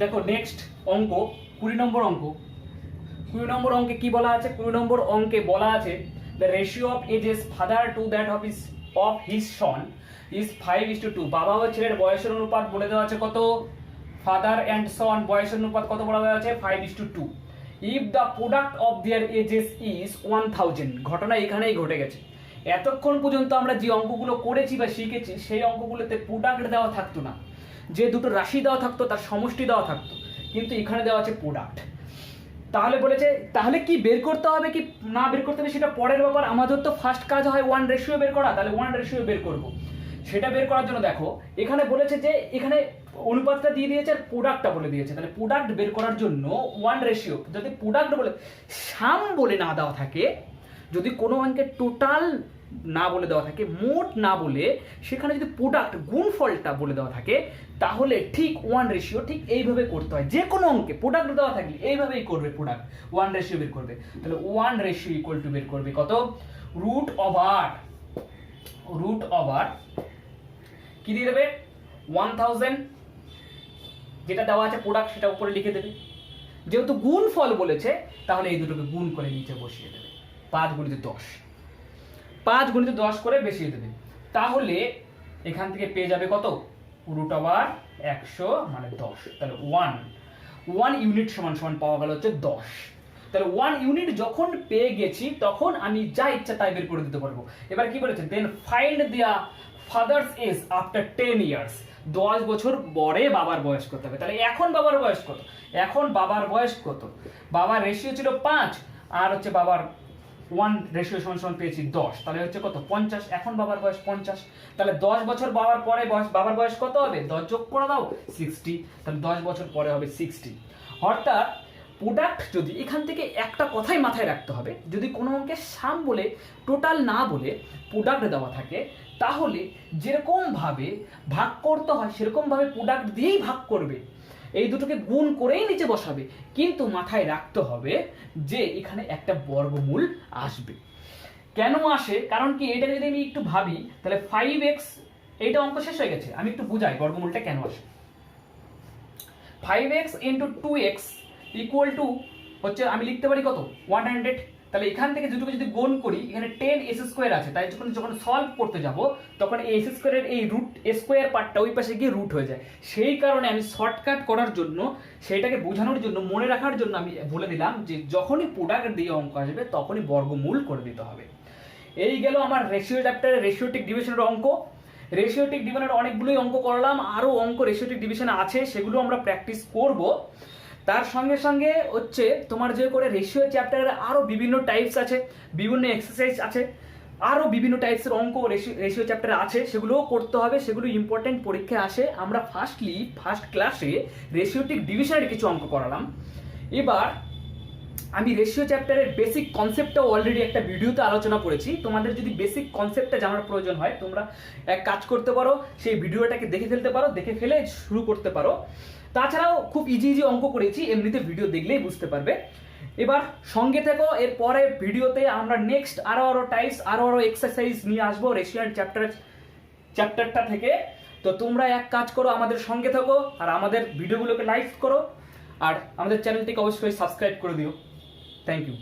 দেখো নেক্সট অঙ্ক 20 নম্বর অঙ্ক। 20 নম্বর অঙ্কে কি বলা আছে, 20 নম্বর অঙ্কে বলা আছে the ratio of ages father to that of his son is 5:2। বাবা ও ছেলের বয়সের অনুপাত বলে দেওয়া আছে কত, ফাদার অ্যান্ড সন বয়সের অনুপাত কত বলা দেওয়া আছে, 5:2। If the product of their ages is 1000। ঘটনা এখানেই ঘটে গেছে। এতক্ষণ পর্যন্ত আমরা যে অঙ্কগুলো করেছি বা শিখেছি সেই অঙ্কগুলোতে প্রোডাক্ট দেওয়া থাকতো না, যে দুটো রাশি দেওয়া থাকতো তার সমষ্টি দেওয়া থাকতো, কিন্তু এখানে দেওয়া আছে প্রোডাক্ট। তাহলে বলেছে, তাহলে কি বের করতে হবে কি না বের করতে হবে সেটা পরের ব্যাপার। আমাদের তো ফার্স্ট কাজ হয় 1 রেশিও বের করা, তাহলে 1 রেশিও বের করব। সেটা বের করার জন্য দেখো এখানে বলেছে যে এখানে অনুপাতটা দিয়ে দিয়েছে আর প্রোডাক্টটা বলে দিয়েছে। তাহলে প্রোডাক্ট বের করার জন্য 1 রেশিও, যদি প্রোডাক্ট বলে সাম বলে না দেওয়া থাকে, যদি কোনো অঙ্কের টোটাল না বলে দেওয়া থাকে, মোট না বলে সেখানে যদি প্রোডাক্ট গুণফলটা বলে দেওয়া থাকে, তাহলে ঠিক 1 রেশিও ঠিক এইভাবে করতে হয়। যে কোনো অঙ্কে প্রোডাক্ট দেওয়া থাকলে এইভাবেই করবে, প্রোডাক্ট 1 রেশিও বের করবে। তাহলে 1 রেশিও ইকুয়াল টু বের করবে কত, রুট ওভার কি দিয়ে দেবে, 1000 যেটা দেওয়া আছে প্রোডাক্ট সেটা উপরে লিখে দেবে। যেহেতু গুণফল বলেছে তাহলে এই দুটোকে গুণ করে নিচে বসিয়ে দেবে। 5 × 10, 5 গুণিত 10 করে বসিয়ে দেবে, তাহলে এখান থেকে পেয়ে যাবে কত, রুট ওভার 100 মানে 10, তাহলে 1 ইউনিট সমান সমান পাওয়া গেল হচ্ছে 10। তাহলে 1 ইউনিট যখন পেয়ে গেছি তখন আমি যা ইচ্ছা তাই বের করে দিতে পারবো। এবার কি বলেছে, দেন ফাইন্ড দেয়ার ফাদার্স এজ আফটার 10 ইয়ার্স, 10 বছর পরে বাবার বয়স কত হবে। তাহলে এখন বাবার বয়স কত, এখন বাবার বয়স কত, বাবার রেশিও ছিল 5 আর হচ্ছে বাবার 1 রেশিও সমান সমান পেয়েছি 10, তাহলে হচ্ছে কত 50, এখন বাবার বয়স 50। তাহলে 10 বছর বাবার পরে বাবার বয়স কত হবে, 10 যোগ করে দাও 60, তাহলে 10 বছর পরে হবে 60। অর্থাৎ প্রোডাক্ট যদি এখান থেকে একটা কথাই মাথায় রাখতে হবে, যদি কোনো অঙ্কে সাম বলে টোটাল না বলে প্রোডাক্ট দেওয়া থাকে, তাহলে যেরকমভাবে ভাগ করতে হয় সেরকমভাবে প্রোডাক্ট দিয়েই ভাগ করবে, এই দুটোকে গুণ করেই নিচে বসাবে, কিন্তু মাথায় রাখতে হবে যে এখানে একটা বর্গমূল আসবে। কেন আসে, কারণ কি এটা যদি আমি একটু ভাবি তাহলে 5x, এইটা অঙ্ক শেষ হয়ে গেছে, আমি একটু বুঝাই বর্গমূলটা কেন আসে। 5x into 2x equal to হচ্ছে আমি লিখতে পারি কত 100, তাহলে এখান থেকে দুটোকে যদি গুণ করি, এখানে 10s স্কোয়ার আছে, তাই যখন সলভ করতে যাব তখন s স্কোয়ারের এই রুট স্কোয়ার পার্টটা ওই পাশে গিয়ে রুট হয়ে যায়। সেই কারণে আমি শর্টকাট করার জন্য, সেইটাকে বোঝানোর জন্য, মনে রাখার জন্য আমি বলে দিলাম যে যখনই প্রোডাক্ট দিয়ে অঙ্ক আসবে তখনই বর্গমূল করে দিতে হবে। এই গেল আমার রেশিও চ্যাপ্টারের রেশিওটিক ডিভিশনের অঙ্ক। রেশিওটিক ডিভিশনের অনেকগুলোই অঙ্ক করলাম, আরও অঙ্ক রেশিওটিক ডিভিশনে আছে, সেগুলো আমরা প্র্যাকটিস করব। তার সঙ্গে সঙ্গে হচ্ছে তোমার যে করে রেশিও চ্যাপ্টারের আরও বিভিন্ন টাইপস আছে, বিভিন্ন এক্সারসাইজ আছে, আরও বিভিন্ন টাইপসের অঙ্ক রেশিও চ্যাপ্টারে আছে, সেগুলোও করতে হবে, সেগুলো ইম্পর্টেন্ট পরীক্ষায় আসে। আমরা ফার্স্ট ক্লাসে রেশিওটিক ডিভিশনের কিছু অঙ্ক করালাম। এবার আমি রেশিও চ্যাপ্টারের বেসিক কনসেপ্টটাও অলরেডি একটা ভিডিওতে আলোচনা করেছি। তোমাদের যদি বেসিক কনসেপ্টটা জানার প্রয়োজন হয় তোমরা এক কাজ করতে পারো, সেই ভিডিওটাকে দেখে ফেলতে পারো, দেখে ফেলে শুরু করতে পারো। তাছাড়াও খুব ইজি অঙ্ক করেছি, এমনিতে ভিডিও দেখলেই বুঝতে পারবে। এবার সঙ্গে থেকো, এর পরে ভিডিওতে আমরা নেক্সট আরও টাইপস আরও এক্সারসাইজ নিয়ে আসবো রেশিও চ্যাপ্টারটা থেকে। তো তোমরা এক কাজ করো, আমাদের সঙ্গে থাকো আর আমাদের ভিডিওগুলোকে লাইক করো, আর আমাদের চ্যানেলটিকে অবশ্যই সাবস্ক্রাইব করে দিও। Thank you.